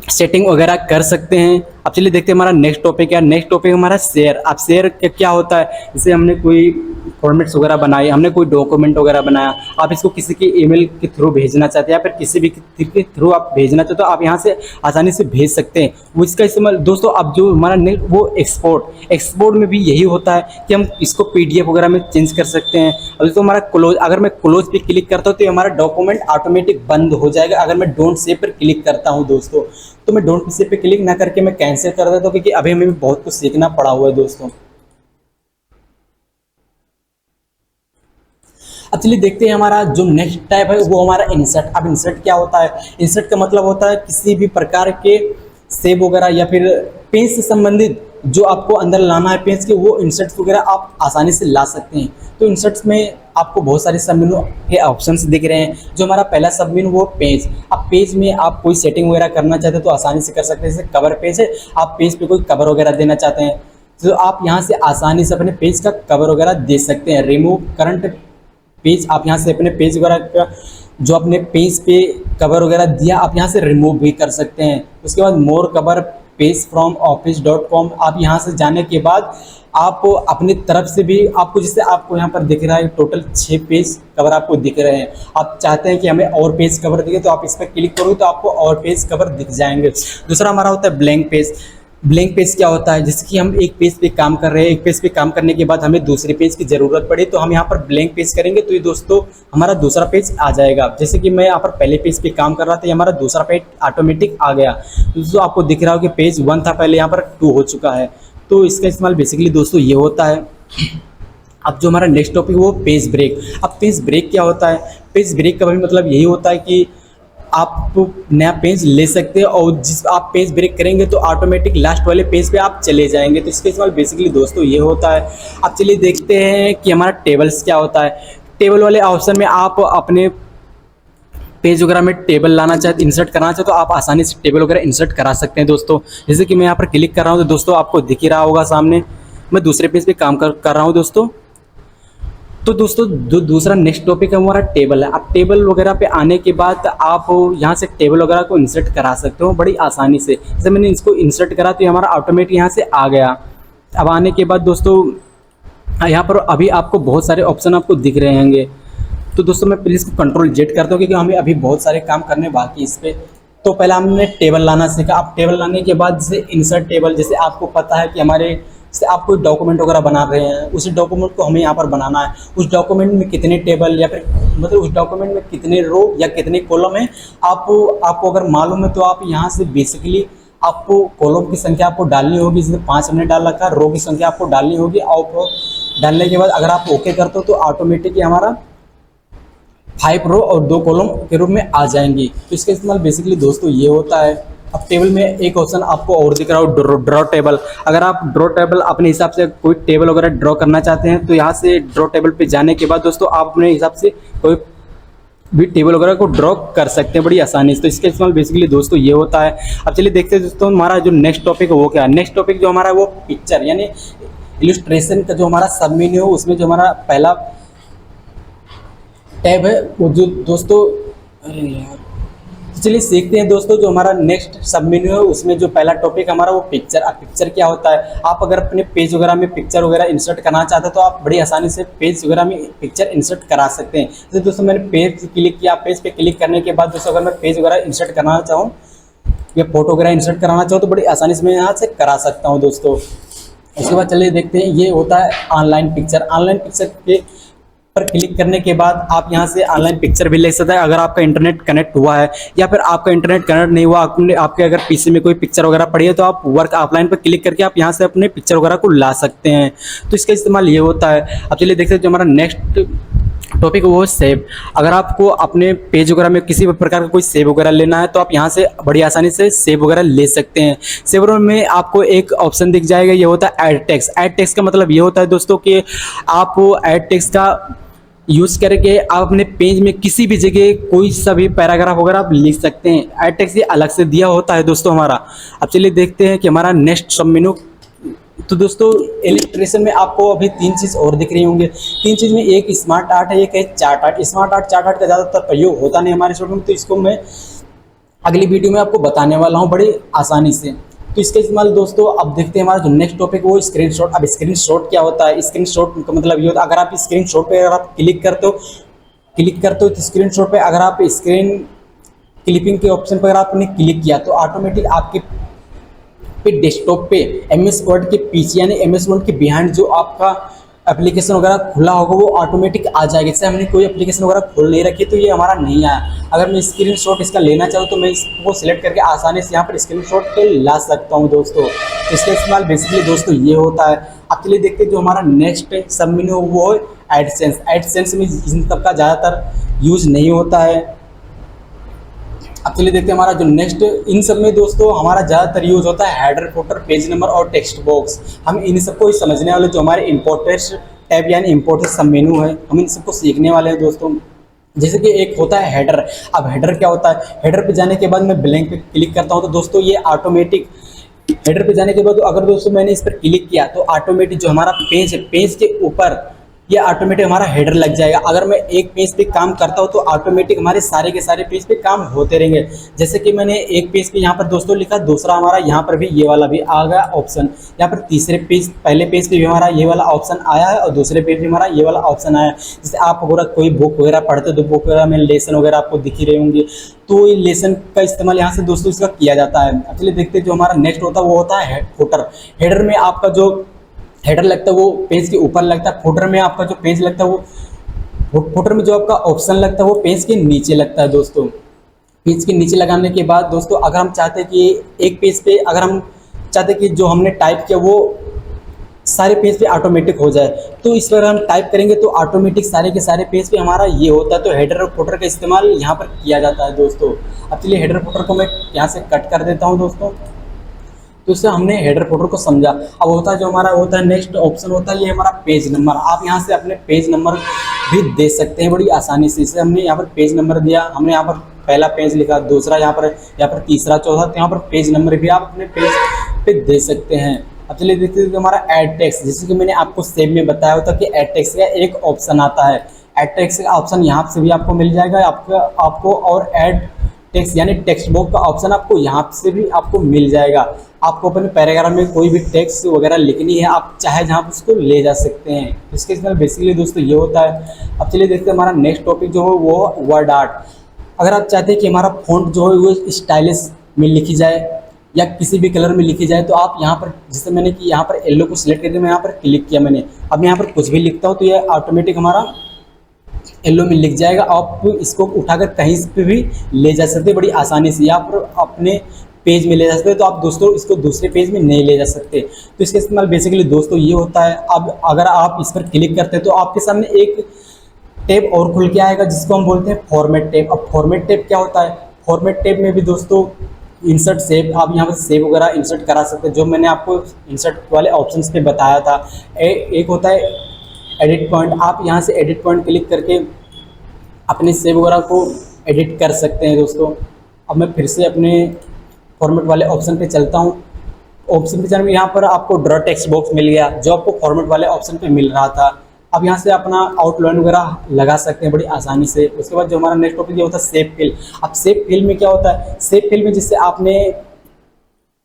सेटिंग वगैरह कर सकते हैं। अब चलिए देखते हैं हमारा नेक्स्ट टॉपिक क्या है। नेक्स्ट टॉपिक हमारा शेयर। अब शेयर क्या होता है, जैसे हमने कोई फॉर्मेट्स वगैरह बनाए, हमने कोई डॉक्यूमेंट वगैरह बनाया, आप इसको किसी के ईमेल के थ्रू भेजना चाहते हैं या फिर किसी भी के थ्रू आप भेजना चाहते हो, तो आप यहाँ से आसानी से भेज सकते हैं। वो इसका इस्तेमाल दोस्तों, अब जो हमारा नेट वो एक्सपोर्ट में भी यही होता है कि हम इसको PDF वगैरह में चेंज कर सकते हैं। अब तो हमारा क्लोज, अगर मैं क्लोज पे क्लिक करता हूँ तो हमारा डॉक्यूमेंट ऑटोमेटिक बंद हो जाएगा। अगर मैं डोंट सेव पर क्लिक करता हूँ दोस्तों, तो मैं डोंट सेव पे क्लिक ना करके मैं कैंसिल कर देता हूँ, क्योंकि अभी हमें बहुत कुछ सीखना पड़ा हुआ है दोस्तों। अब चलिए देखते हैं हमारा जो नेक्स्ट टाइप है वो हमारा इंसर्ट। अब इंसर्ट क्या होता है, इंसर्ट का मतलब होता है किसी भी प्रकार के सेब वगैरह या फिर पेज से संबंधित जो आपको अंदर लाना है पेज के, वो इंसर्ट्स वगैरह आप आसानी से ला सकते हैं। तो इंसर्ट्स में आपको बहुत सारे सब मेनू के ऑप्शंस दिख रहे हैं। जो हमारा पहला सब मेनू वो पेज। अब पेज में आप कोई सेटिंग वगैरह करना चाहते हैं तो आसानी से कर सकते हैं। जैसे कवर पेज है, आप पेज पे कोई कवर वगैरह देना चाहते हैं तो आप यहाँ से आसानी से अपने पेज का कवर वगैरह दे सकते हैं। रिमूव करंट पेज, आप यहाँ से अपने पेज वगैरह का जो अपने पेज पे कवर वगैरह दिया आप यहाँ से रिमूव भी कर सकते हैं। उसके बाद मोर कवर पेज फ्रॉम office.com, आप यहाँ से जाने के बाद आप अपनी तरफ से भी आपको, जैसे आपको यहाँ पर दिख रहा है टोटल 6 पेज कवर आपको दिख रहे हैं। आप चाहते हैं कि हमें और पेज कवर दिखे तो आप इस पर क्लिक करोगे तो आपको और पेज कवर दिख जाएंगे। दूसरा हमारा होता है ब्लैंक पेज। ब्लैंक पेज क्या होता है, जैसे कि हम एक पेज पे काम कर रहे हैं, एक पेज पे काम करने के बाद हमें दूसरे पेज की ज़रूरत पड़े तो हम यहाँ पर ब्लैंक पेज करेंगे तो ये दोस्तों हमारा दूसरा पेज आ जाएगा। जैसे कि मैं यहाँ पर पहले पेज पे काम कर रहा था, ये हमारा दूसरा पेज ऑटोमेटिक आ गया। दोस्तों आपको दिख रहा हो कि पेज 1 था पहले, यहाँ पर 2 हो चुका है। तो इसका इस्तेमाल बेसिकली दोस्तों ये होता है। अब जो हमारा नेक्स्ट टॉपिक वो पेज ब्रेक। अब पेज ब्रेक क्या होता है, पेज ब्रेक का भी मतलब यही होता है कि आप नया पेज ले सकते हैं और जिस आप पेज ब्रेक करेंगे तो ऑटोमेटिक लास्ट वाले पेज पे आप चले जाएंगे। तो इसका इस्तेमाल बेसिकली दोस्तों ये होता है। अब चलिए देखते हैं कि हमारा टेबल्स क्या होता है। टेबल वाले ऑप्शन में आप अपने पेज वगैरह में टेबल लाना चाहते, इंसर्ट करना चाहते तो आप आसानी से टेबल वगैरह इंसर्ट करा सकते हैं दोस्तों। जैसे कि मैं यहाँ पर क्लिक कर रहा हूँ तो दोस्तों आपको दिख ही रहा होगा सामने, मैं दूसरे पेज पे काम कर रहा हूँ दोस्तों। तो दोस्तों जो दूसरा नेक्स्ट टॉपिक है हमारा टेबल है। अब टेबल वगैरह पे आने के बाद आप यहाँ से टेबल वगैरह को इंसर्ट करा सकते हो बड़ी आसानी से। जैसे मैंने इसको इंसर्ट करा तो ये हमारा ऑटोमेटिक यहाँ से आ गया। अब आने के बाद दोस्तों यहाँ पर अभी आपको बहुत सारे ऑप्शन आपको दिख रहे होंगे। तो दोस्तों मैं प्लीज़ Ctrl Z करता हूँ क्योंकि हमें अभी बहुत सारे काम करने बाकी इस पर। तो पहला हमने टेबल लाना सीखा। अब टेबल लाने के बाद जैसे इंसर्ट टेबल, जैसे आपको पता है कि हमारे जैसे आप कोई डॉक्यूमेंट वगैरह बना रहे हैं, उस डॉक्यूमेंट को हमें यहाँ पर बनाना है। उस डॉक्यूमेंट में कितने टेबल या फिर मतलब उस डॉक्यूमेंट में कितने रो या कितने कॉलम है आपको अगर मालूम है तो आप यहाँ से बेसिकली आपको कॉलम की संख्या आपको डालनी होगी। जैसे 5 हमने डाल रखा है, रो की संख्या आपको डालनी होगी और डालने के बाद अगर आप ओके करते हो तो ऑटोमेटिक हमारा 5 रो और 2 कॉलम के रूप में आ जाएंगी। तो इसका इस्तेमाल बेसिकली दोस्तों ये होता है। अब टेबल में एक ऑप्शन आपको और दिख रहा हो ड्रॉ टेबल। अगर आप ड्रॉ टेबल अपने हिसाब से कोई टेबल वगैरह ड्रॉ करना चाहते हैं तो यहाँ से ड्रॉ टेबल पे जाने के बाद दोस्तों आप अपने हिसाब से कोई भी टेबल वगैरह को ड्रॉ कर सकते हैं बड़ी आसानी से। तो इसका इस्तेमाल बेसिकली दोस्तों ये होता है। अब चलिए देखते हैं दोस्तों हमारा जो नेक्स्ट टॉपिक है वो क्या है। नेक्स्ट टॉपिक जो हमारा वो पिक्चर यानी इलस्ट्रेशन का जो हमारा सब मेन्यू है उसमें जो हमारा पहला टैब है वो जो दोस्तों, अरे यार चलिए सीखते हैं दोस्तों। जो हमारा नेक्स्ट सब मेन्यू है उसमें जो पहला टॉपिक हमारा वो पिक्चर। अब पिक्चर क्या होता है, आप अगर अपने पेज वगैरह में पिक्चर वगैरह इंसर्ट करना चाहते हैं तो आप बड़ी आसानी से पेज वगैरह में पिक्चर इंसर्ट करा सकते हैं। जैसे दोस्तों मैंने पेज क्लिक किया, पेज पे क्लिक करने के बाद दोस्तों अगर मैं पेज वगैरह इंसर्ट करना चाहूँ या फोटो वगैरह इंसर्ट कराना चाहूँ तो बड़ी आसानी से मैं यहाँ से करा सकता हूँ दोस्तों। उसके बाद चलिए देखते हैं ये होता है ऑनलाइन पिक्चर। ऑनलाइन पिक्चर के पर क्लिक करने के बाद आप यहाँ से ऑनलाइन पिक्चर भी ले सकते हैं अगर आपका इंटरनेट कनेक्ट हुआ है, या फिर आपका इंटरनेट कनेक्ट नहीं हुआ, आपके अगर पीसी में कोई पिक्चर वगैरह पड़ी है तो आप वर्क ऑफलाइन पर क्लिक करके आप यहाँ से अपने पिक्चर वगैरह को ला सकते हैं। तो इसका इस्तेमाल ये होता है। अब चलिए देखते हैं जो हमारा नेक्स्ट टॉपिक वो सेव। अगर आपको अपने पेज वगैरह में किसी भी प्रकार का कोई सेव वगैरह लेना है तो आप यहाँ से बड़ी आसानी से सेव वगैरह ले सकते हैं। सेव में आपको एक ऑप्शन दिख जाएगा, ये होता है ऐड टेक्स्ट। ऐड टेक्स्ट का मतलब ये होता है दोस्तों कि आप ऐड टेक्स्ट का यूज़ करके आप अपने पेज में किसी भी जगह कोई सा भी पैराग्राफ वगैरह आप लिख सकते हैं। ऐड टेक्स्ट ये अलग से दिया होता है दोस्तों हमारा। अब चलिए देखते हैं कि हमारा नेक्स्ट सब मेनू। तो दोस्तों इलस्ट्रेशन में आपको अभी 3 चीज़ और दिख रही होंगे। 3 चीज़ में एक स्मार्ट आर्ट है, एक है chart art. Smart art chart art का ज़्यादातर प्रयोग होता नहीं हमारे शॉट में, तो इसको मैं अगली वीडियो में आपको बताने वाला हूँ बड़ी आसानी से। तो इसका इस्तेमाल दोस्तों अब देखते हैं हमारा जो नेक्स्ट टॉपिक वो स्क्रीनशॉट। अब स्क्रीनशॉट क्या होता है? स्क्रीनशॉट का मतलब ये होता है, अगर आप स्क्रीनशॉट पे अगर आप क्लिक करते हो तो स्क्रीनशॉट पे अगर आप स्क्रीन क्लिपिंग के ऑप्शन पर अगर आपने क्लिक किया तो ऑटोमेटिक आपके डेस्कटॉप पे एमएस वर्ड के पीछे यानी एमएस वर्ड के बिहाइंड जो आपका एप्लीकेशन वगैरह खुला होगा वो ऑटोमेटिक आ जाएगा। जैसे हमने कोई एप्लीकेशन वगैरह खोल नहीं रखी तो ये हमारा नहीं आया। अगर मैं स्क्रीनशॉट इसका लेना चाहूँ तो मैं इसको सिलेक्ट करके आसानी से यहाँ पर स्क्रीनशॉट पे ला सकता हूँ दोस्तों। इसका इस्तेमाल बेसिकली दोस्तों ये होता है। अब चलिए देखते हैं जो हमारा नेक्स्ट सब मेन्यू वो है एडसेंस। एडसेंस में इन सब का ज़्यादातर यूज नहीं होता है। अब चलिए देखते हैं हमारा जो नेक्स्ट इन सब में दोस्तों हमारा ज़्यादातर यूज होता है हेडर, फुटर, पेज नंबर और टेक्स्ट बॉक्स। हम इन सबको ही समझने वाले जो हमारे इंपॉर्टेंट टैब यानी इंपॉर्टेंट सब मेनू है हम इन सबको सीखने वाले हैं दोस्तों। जैसे कि एक होता है हेडर। अब हेडर क्या होता है? हेडर पे जाने के बाद मैं ब्लैंक पे क्लिक करता हूँ तो दोस्तों ये ऑटोमेटिक हेडर पे जाने के बाद अगर दोस्तों मैंने इस पर क्लिक किया तो ऑटोमेटिक जो हमारा पेज है पेज के ऊपर ये ऑटोमेटिक हमारा हेडर लग जाएगा। अगर मैं एक पेज पे काम करता हूँ तो ऑटोमेटिक हमारे सारे के सारे पेज पे काम होते रहेंगे। जैसे कि मैंने एक पेज पे यहाँ पर दोस्तों लिखा, दूसरा हमारा यहाँ पर भी ये वाला भी आ गया ऑप्शन। यहाँ पर तीसरे पेज पहले पेज पे भी हमारा ये वाला ऑप्शन आया है और दूसरे पेज पे हमारा ये वाला ऑप्शन आया है। जैसे आप वगैरह कोई बुक वगैरह पढ़ते हो तो बुक वगैरह में लेसन वगैरह आपको दिख ही रहे होंगे तो ये लेसन का इस्तेमाल यहाँ से दोस्तों इसका किया जाता है। चलिए देखते हैं जो हमारा नेक्स्ट होता है वो होता है फुटर। हेडर में आपका जो हेडर लगता है वो पेज के ऊपर लगता है। फुटर में आपका जो पेज लगता है वो फुटर में जो आपका ऑप्शन लगता है वो पेज के नीचे लगता है दोस्तों। पेज के नीचे लगाने के बाद दोस्तों अगर हम चाहते हैं कि एक पेज पे अगर हम चाहते हैं कि जो हमने टाइप किया वो सारे पेज पे ऑटोमेटिक हो जाए तो इस पर हम टाइप करेंगे तो ऑटोमेटिक सारे के सारे पेज पे हमारा ये होता है। तो हेडर और फुटर का इस्तेमाल यहाँ पर किया जाता है दोस्तों। अब चलिए हेडर फुटर को मैं यहाँ से कट कर देता हूँ दोस्तों। तो इससे हमने हेडर फुटर को समझा। अब होता है जो हमारा होता है नेक्स्ट ऑप्शन होता है ये हमारा पेज नंबर। आप यहाँ से अपने पेज नंबर भी दे सकते हैं बड़ी आसानी से। इसे हमने यहाँ पर पेज नंबर दिया, हमने यहाँ पर पहला पेज लिखा, दूसरा यहाँ पर तीसरा, चौथा, तो यहाँ पर पेज नंबर भी आप अपने पेज पे दे सकते हैं। अब चलिए देखते हैं हमारा एड टेक्स्ट। जैसे कि मैंने आपको सेव में बताया होता कि एड टेक्स्ट का एक ऑप्शन आता है। एड टेक्स्ट का ऑप्शन यहाँ से भी आपको मिल जाएगा आपको और एड टेक्स्ट यानी टेक्स्ट बॉक्स का ऑप्शन आपको यहाँ से भी आपको मिल जाएगा। आपको अपने पैराग्राफ में कोई भी टेक्स्ट वगैरह लिखनी है आप चाहे जहाँ उसको ले जा सकते हैं। इसके इसमें बेसिकली दोस्तों ये होता है। अब चलिए देखते हैं हमारा नेक्स्ट टॉपिक जो है वो वर्ड आर्ट। अगर आप चाहते हैं कि हमारा फॉन्ट जो है वो स्टाइलिश में लिखी जाए या किसी भी कलर में लिखी जाए तो आप यहाँ पर जैसे मैंने कि यहाँ पर येलो को सिलेक्ट करके मैं यहाँ पर क्लिक किया मैंने। अब मैं यहाँ पर कुछ भी लिखता हूँ तो ये ऑटोमेटिक हमारा येलो में लिख जाएगा। आप इसको उठाकर कहीं पे भी ले जा सकते बड़ी आसानी से, या फिर अपने पेज में ले जा सकते हैं। तो आप दोस्तों इसको दूसरे पेज में नहीं ले जा सकते। तो इसका इस्तेमाल बेसिकली दोस्तों ये होता है। अब अगर आप इस पर क्लिक करते हैं तो आपके सामने एक टैब और खुल के आएगा जिसको हम बोलते हैं फॉर्मेट टैब। अब फॉर्मेट टैब क्या होता है? फॉर्मेट टैब में भी दोस्तों इंसर्ट सेव, आप यहाँ पर सेव वगैरह इंसर्ट करा सकते हैं जो मैंने आपको इंसर्ट वाले ऑप्शंस पे बताया था। एक होता है एडिट पॉइंट। आप यहाँ से एडिट पॉइंट क्लिक करके अपने सेव वगैरह को एडिट कर सकते हैं दोस्तों। अब मैं फिर से अपने फॉर्मेट वाले ऑप्शन पे चलता हूँ। ऑप्शन पे चलने में यहाँ पर आपको ड्रॉ टेक्स्ट बॉक्स मिल गया जो आपको फॉर्मेट वाले ऑप्शन पे मिल रहा था। अब यहाँ से अपना आउटलाइन वगैरह लगा सकते हैं बड़ी आसानी से। उसके बाद जो हमारा नेक्स्ट टॉपिक ये होता है सेव फिल। अब सेव फिल में क्या होता है? सेव फिल में जिससे आपने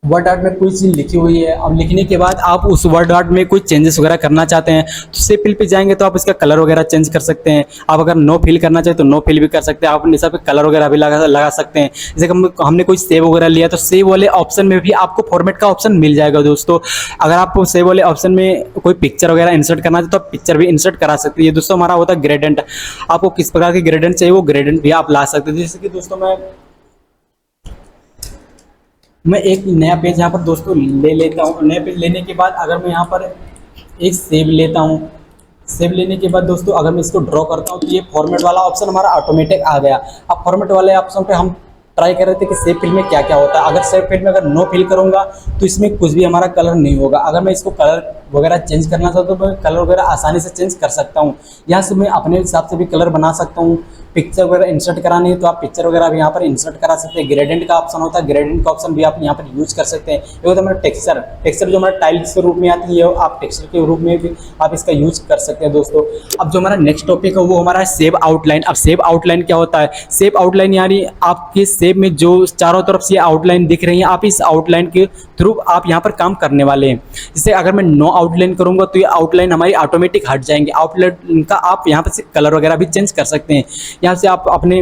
वर्ड आर्ट में कोई चीज़ लिखी हुई है, अब लिखने के बाद आप उस वर्ड आर्ट में कोई चेंजेस वगैरह करना चाहते हैं तो सेव फिल पे जाएंगे तो आप इसका कलर वगैरह चेंज कर सकते हैं। आप अगर नो फिल करना चाहें तो नो फिल भी कर सकते हैं। आप अपने हिसाब से कलर वगैरह भी लगा सकते हैं। जैसे हमने कोई सेव वगैरह लिया तो सेव वाले ऑप्शन में भी आपको फॉर्मेट का ऑप्शन मिल जाएगा दोस्तों। अगर आपको सेव वाले ऑप्शन में कोई पिक्चर वगैरह इंसर्ट करना चाहते तो आप पिक्चर भी इंसर्ट करा सकते हैं। ये दोस्तों हमारा होता है ग्रेडेंट। आपको किस प्रकार के ग्रेडेंट चाहिए वो ग्रेडेंट भी आप ला सकते हैं। जैसे कि दोस्तों मैं एक नया पेज यहाँ पर दोस्तों ले लेता हूँ। नया पेज लेने के बाद अगर मैं यहाँ पर एक सेव लेता हूँ, सेव लेने के बाद दोस्तों अगर मैं इसको ड्रॉ करता हूँ तो ये फॉर्मेट वाला ऑप्शन हमारा ऑटोमेटिक आ गया। अब फॉर्मेट वाले ऑप्शन पे हम ट्राई कर रहे थे कि सेव फिल में क्या क्या होता है। अगर सेव फिल में अगर नो फिल करूँगा तो इसमें कुछ भी हमारा कलर नहीं होगा। अगर मैं इसको कलर वगैरह चेंज करना चाहता हूँ तो मैं कलर वगैरह आसानी से चेंज कर सकता हूँ। यहाँ से मैं अपने हिसाब से भी कलर बना सकता हूँ। पिक्चर वगैरह इंसर्ट करानी है तो आप पिक्चर वगैरह भी यहाँ पर इंसर्ट करा सकते हैं। ग्रेडेंट का ऑप्शन होता है, ग्रेडेंट का ऑप्शन भी आप यहाँ पर यूज कर सकते हैं। ये होता है हमारा टेक्सचर, टेक्सचर जो हमारा टाइल्स के रूप में आती है आप टेक्सचर के रूप में भी आप इसका यूज कर सकते हैं दोस्तों। अब जो हमारा नेक्स्ट टॉपिक है वो हमारा सेव आउटलाइन। अब सेव आउटलाइन क्या होता है? सेव आउटलाइन यानी आपके सेव में जो चारों तरफ से आउटलाइन दिख रही है, आप इस आउटलाइन के थ्रू आप यहाँ पर काम करने वाले हैं। जैसे अगर मैं नो आउटलाइन करूंगा तो ये आउटलाइन हमारी ऑटोमेटिक हट जाएंगे। आउटलाइन का आप यहाँ पर से कलर वगैरह भी चेंज कर सकते हैं, यहाँ से आप अपने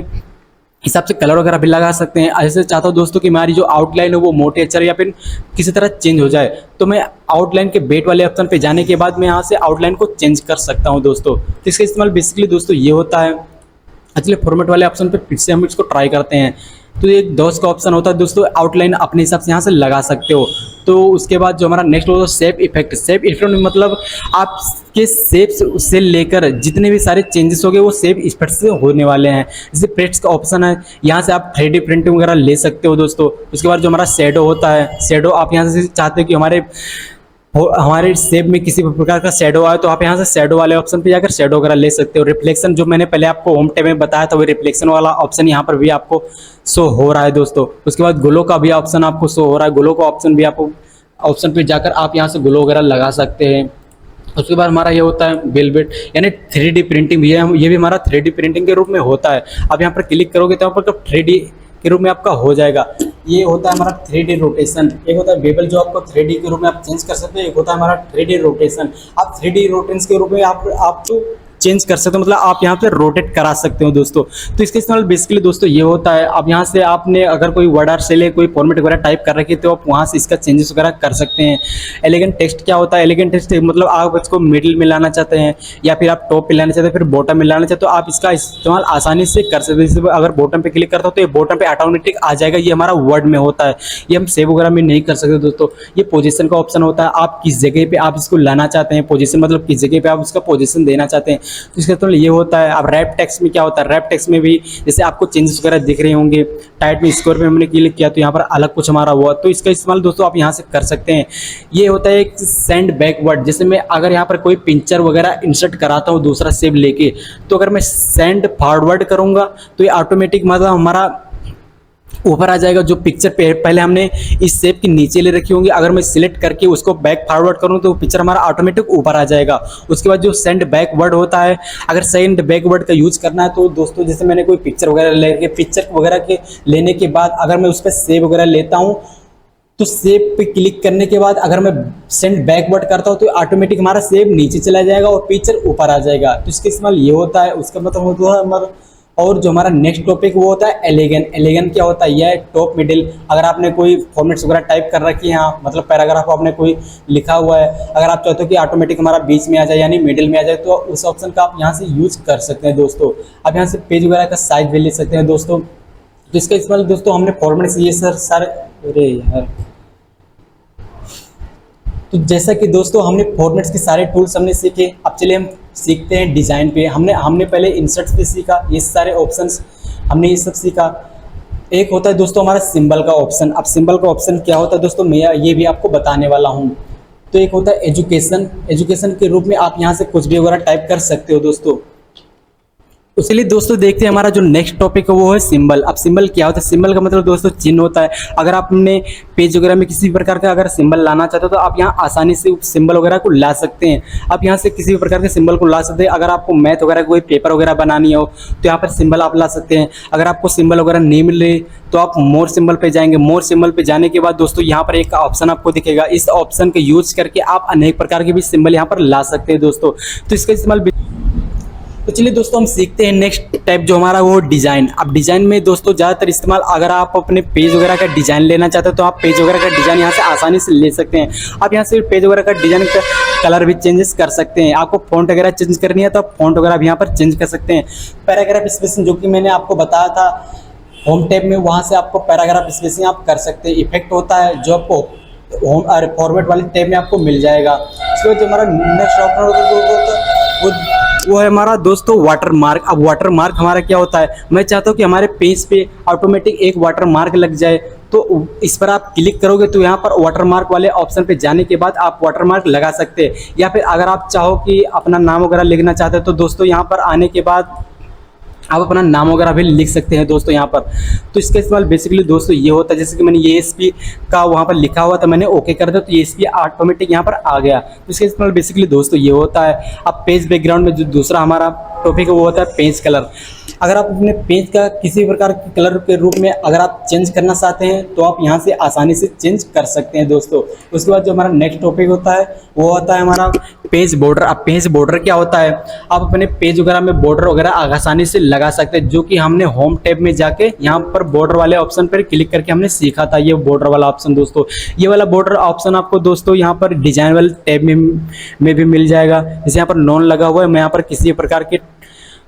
हिसाब से कलर वगैरह भी लगा सकते हैं। ऐसे चाहता हूँ दोस्तों कि हमारी जो आउटलाइन है वो मोटे अक्षर या फिर किसी तरह चेंज हो जाए, तो मैं आउटलाइन के बेट वाले ऑप्शन पे जाने के बाद मैं यहाँ से आउटलाइन को चेंज कर सकता हूँ दोस्तों। तो इसका इस्तेमाल बेसिकली दोस्तों ये होता है। एक्चुअली फॉर्मेट वाले ऑप्शन पे फिर से हम इसको ट्राई करते हैं। तो एक दोस्त का ऑप्शन होता है दोस्तों, आउटलाइन अपने हिसाब से यहाँ से लगा सकते हो। तो उसके बाद जो हमारा नेक्स्ट होता है सेव इफेक्ट। सेव इफेक्ट मतलब आपके सेव से लेकर जितने भी सारे चेंजेस हो गए वो सेव इफेक्ट से होने वाले हैं। जैसे प्रिंट्स का ऑप्शन है, यहाँ से आप 3D प्रिंटिंग वगैरह ले सकते हो दोस्तों। उसके बाद जो हमारा शेडो होता है, शेडो आप यहाँ से चाहते हो कि हमारे सेव में किसी भी प्रकार का शेडो आए तो आप यहाँ से शेडो वाले ऑप्शन पे जाकर शेडो वगैरह ले सकते हो। रिफ्लेक्शन जो मैंने पहले आपको होम टैब में बताया था, वो रिफ्लेक्शन वाला ऑप्शन यहाँ पर भी आपको शो हो रहा है दोस्तों। उसके बाद ग्लो का भी ऑप्शन आपको शो हो रहा है, ग्लो का ऑप्शन भी आपको ऑप्शन पे जाकर आप यहाँ से ग्लो वगैरह लगा सकते हैं। उसके बाद हमारा ये होता है वेलवेट यानी 3D प्रिंटिंग भी है, ये भी हमारा 3D प्रिंटिंग के रूप में होता है। आप यहाँ पर क्लिक करोगे तो यहाँ पर 3D के रूप में आपका हो जाएगा। ये होता है हमारा 3D रोटेशन। एक होता है बेबल जो आपको 3D के रूप में आप चेंज कर सकते हैं, एक होता है हमारा 3D रोटेशन। आप 3D रोटेशन के रूप में आप चेंज कर सकते हो, मतलब आप यहाँ पे रोटेट करा सकते हो दोस्तों। तो इसका इस्तेमाल बेसिकली दोस्तों ये होता है। अब यहाँ से आपने अगर कोई वर्ड आर सेल कोई फॉर्मेट वगैरह टाइप कर रखी है तो आप वहाँ से इसका चेंजेस वगैरह कर सकते हैं। एलिगेंट टेक्स्ट क्या होता है? एलिगेंट टेक्स्ट मतलब आप इसको मिडिल में लाना चाहते हैं या फिर आप टॉप पे लाना चाहते हैं, फिर बॉटम में लाना चाहते हो, तो आप इसका इस्तेमाल आसानी से कर सकते हैं। जैसे अगर बॉटम पे क्लिक करता हो तो ये बॉटम पे ऑटोमेटिक आ जाएगा। ये हमारा वर्ड में होता है, ये हम सेव वगैरह में नहीं कर सकते दोस्तों। ये पोजीशन का ऑप्शन होता है, आप किस जगह पे आप इसको लाना चाहते हैं, पोजीशन मतलब किस जगह पे आप इसका पोजीशन देना चाहते हैं, तो इसका तो ये होता है। अब रैप टेक्स्ट में क्या होता है? रैप टेक्स्ट में भी जैसे आपको चेंजेस वगैरह दिख रहे होंगे, टाइट में स्क्वायर पे हमने क्लिक किया तो यहाँ पर अलग कुछ हमारा हुआ, तो इसका इस्तेमाल दोस्तों आप यहाँ से कर सकते हैं। ये होता है एक सेंड बैकवर्ड। जैसे मैं अगर यहाँ पर कोई पिक्चर वगैरह इंसर्ट कराता हूँ दूसरा सेव लेके, तो अगर मैं सेंड फॉरवर्ड करूँगा तो ये ऑटोमेटिक मतलब हमारा ऊपर आ जाएगा। जो पिक्चर पहले हमने इस सेव के नीचे ले रखी होंगी, अगर मैं सिलेक्ट करके उसको बैक फॉरवर्ड करूं तो पिक्चर हमारा ऑटोमेटिक ऊपर आ जाएगा। उसके बाद जो सेंड बैकवर्ड होता है, अगर सेंड बैकवर्ड का यूज करना है तो दोस्तों जैसे मैंने कोई पिक्चर वगैरह लेके पिक्चर वगैरह के लेने के बाद अगर मैं उस पर सेव वगैरह लेता हूँ तो सेव पे क्लिक करने के बाद अगर मैं सेंड बैकवर्ड करता हूँ तो ऑटोमेटिक हमारा सेव नीचे चला जाएगा और पिक्चर ऊपर आ जाएगा। तो इसका इस्तेमाल ये होता है। उसका मतलब होता है हमारा। और जो हमारा नेक्स्ट टॉपिक वो होता है एलिगेंट। एलिगेंट क्या होता है? यह टॉप मिडिल। अगर आपने कोई फॉर्मेट्स वगैरह टाइप कर रखी है, यहाँ मतलब पैराग्राफ आपने कोई लिखा हुआ है, अगर आप चाहते हो कि ऑटोमेटिक हमारा बीच में आ जाए यानी मिडिल में आ जाए, तो उस ऑप्शन का आप यहाँ से यूज कर सकते हैं दोस्तों। आप यहाँ से पेज वगैरह का साइज भी ले सकते हैं दोस्तों। तो इसका इस्तेमाल दोस्तों हमने फॉर्मेट से ये सारे अरे यार तो जैसा कि दोस्तों हमने फॉर्मेट्स के सारे टूल्स हमने सीखे। अब चलिए हम सीखते हैं डिज़ाइन पे। हमने पहले इंसर्ट्स पे सीखा, ये सारे ऑप्शंस हमने ये सब सीखा। एक होता है दोस्तों हमारा सिंबल का ऑप्शन। अब सिंबल का ऑप्शन क्या होता है दोस्तों, मैं ये भी आपको बताने वाला हूँ। तो एक होता है एजुकेशन। एजुकेशन के रूप में आप यहाँ से कुछ भी वगैरह टाइप कर सकते हो दोस्तों। उसके लिए दोस्तों देखते हैं हमारा जो नेक्स्ट टॉपिक है वो है सिंबल। अब सिंबल क्या होता है? सिंबल का मतलब दोस्तों चिन्ह होता है। अगर आपने पेज वगैरह में किसी भी प्रकार का अगर सिंबल लाना चाहते हो तो आप यहाँ आसानी से सिंबल वगैरह को ला सकते हैं। आप यहाँ से किसी भी प्रकार के सिंबल को ला सकते हैं। अगर आपको मैथ वगैरह कोई पेपर वगैरह बनानी हो तो यहाँ पर सिंबल आप ला सकते हैं। अगर आपको सिंबल वगैरह नहीं मिले तो आप मोर सिंबल पे जाएंगे। मोर सिंबल पे जाने के बाद दोस्तों यहाँ पर एक ऑप्शन आपको दिखेगा। इस ऑप्शन का यूज करके आप अनेक प्रकार के भी सिंबल यहाँ पर ला सकते हैं दोस्तों। तो इसका इस्तेमाल तो चलिए दोस्तों हम सीखते हैं नेक्स्ट टाइप जो हमारा वो डिज़ाइन। अब डिज़ाइन में दोस्तों ज़्यादातर इस्तेमाल अगर आप अपने पेज वगैरह का डिज़ाइन लेना चाहते हो तो आप पेज वगैरह का डिज़ाइन यहाँ से आसानी से ले सकते हैं। आप यहाँ से पेज वगैरह का डिज़ाइन का कलर भी चेंजेस कर सकते हैं। आपको फॉन्ट वगैरह चेंज करनी है तो आप फॉन्ट वगैरह भी यहाँ पर चेंज कर सकते हैं। पैराग्राफ स्पेसिंग जो कि मैंने आपको बताया था होम टैब में, वहाँ से आपको पैराग्राफ स्पेसिंग आप कर सकते हैं। इफेक्ट होता है जो आपको होम फॉर्मेट वाले टैब में आपको मिल जाएगा। इसके बाद जो हमारा नेक्स्ट ऑप्शन वो है हमारा दोस्तों वाटर मार्क। अब वाटर मार्क हमारा क्या होता है? मैं चाहता हूँ कि हमारे पेज पे ऑटोमेटिक एक वाटर मार्क लग जाए, तो इस पर आप क्लिक करोगे तो यहाँ पर वाटर मार्क वाले ऑप्शन पे जाने के बाद आप वाटर मार्क लगा सकते हैं। या फिर अगर आप चाहो कि अपना नाम वगैरह लिखना चाहते हो तो दोस्तों यहाँ पर आने के बाद आप अपना नाम वगैरह भी लिख सकते हैं दोस्तों यहाँ पर। तो इसका इस्तेमाल बेसिकली दोस्तों ये होता है, जैसे कि मैंने ये एसपी का वहाँ पर लिखा हुआ था, मैंने ओके कर दिया तो ये एसपी ऑटोमेटिक यहाँ पर आ गया। तो इसका इस्तेमाल बेसिकली दोस्तों ये होता है। अब पेज बैकग्राउंड में जो दूसरा हमारा टॉपिक है वो होता है पेज कलर। अगर आप अपने पेज का किसी प्रकार के कलर के रूप में अगर आप चेंज करना चाहते हैं तो आप यहाँ से आसानी से चेंज कर सकते हैं दोस्तों। उसके बाद जो हमारा नेक्स्ट टॉपिक होता है वो होता है हमारा पेज बॉर्डर। अब पेज बॉर्डर क्या होता है, आप अपने पेज वगैरह में बॉर्डर वगैरह आसानी से लगा सकते हैं, जो कि हमने होम टैब में जाके यहाँ पर बॉर्डर वाले ऑप्शन पर क्लिक करके हमने सीखा था। ये बॉर्डर वाला ऑप्शन दोस्तों, ये वाला बॉर्डर ऑप्शन आपको दोस्तों यहाँ पर डिजाइन वाले टैब में भी मिल जाएगा। जैसे यहाँ पर नॉन लगा हुआ है, मैं यहाँ पर किसी प्रकार के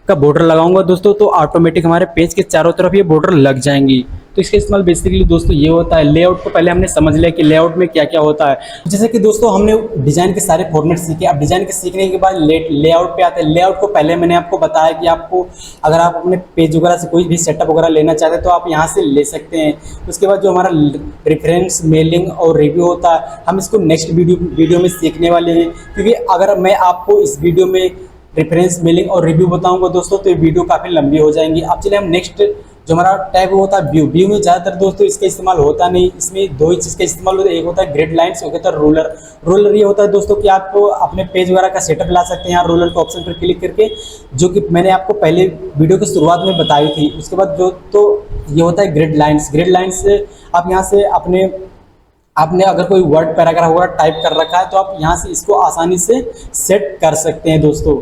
का बॉर्डर लगाऊंगा दोस्तों तो ऑटोमेटिक हमारे पेज के चारों तरफ ये बॉर्डर लग जाएंगी। तो इसका इस्तेमाल बेसिकली दोस्तों ये होता है। लेआउट को पहले हमने समझ लिया कि लेआउट में क्या क्या होता है। जैसे कि दोस्तों हमने डिजाइन के सारे फॉर्मेट सीखे। अब डिजाइन के सीखने के बाद लेआउट पे आते हैं। लेआउट को पहले मैंने आपको बताया कि आपको अगर आप अपने पेज वगैरह से कोई भी सेटअप वगैरह लेना चाहते हैं तो आप यहाँ से ले सकते हैं। उसके बाद जो हमारा रेफरेंस, मेलिंग और रिव्यू होता है, हम इसको नेक्स्ट वीडियो में सीखने वाले हैं, क्योंकि अगर मैं आपको इस वीडियो में रेफरेंस, मेलिंग और रिव्यू बताऊंगा दोस्तों तो ये वीडियो काफ़ी लंबी हो जाएंगी। अब चलिए हम नेक्स्ट जो हमारा टैग होता है व्यू में ज़्यादातर दोस्तों इसका इस्तेमाल होता नहीं। इसमें दो ही चीज़ का इस्तेमाल होता है, एक होता है ग्रिड लाइन्स, एक होता है रोलर ये होता है दोस्तों कि आप अपने पेज वगैरह का सेटअप ला सकते हैं यहाँ रोलर के ऑप्शन पर क्लिक करके, जो कि मैंने आपको पहले वीडियो की शुरुआत में बताई थी। उसके बाद जो तो ये होता है ग्रिड लाइन्स से आप यहाँ से आपने अगर कोई वर्ड पैराग्राफ वगैरह टाइप कर रखा है तो आप यहाँ से इसको आसानी से सेट कर सकते हैं दोस्तों।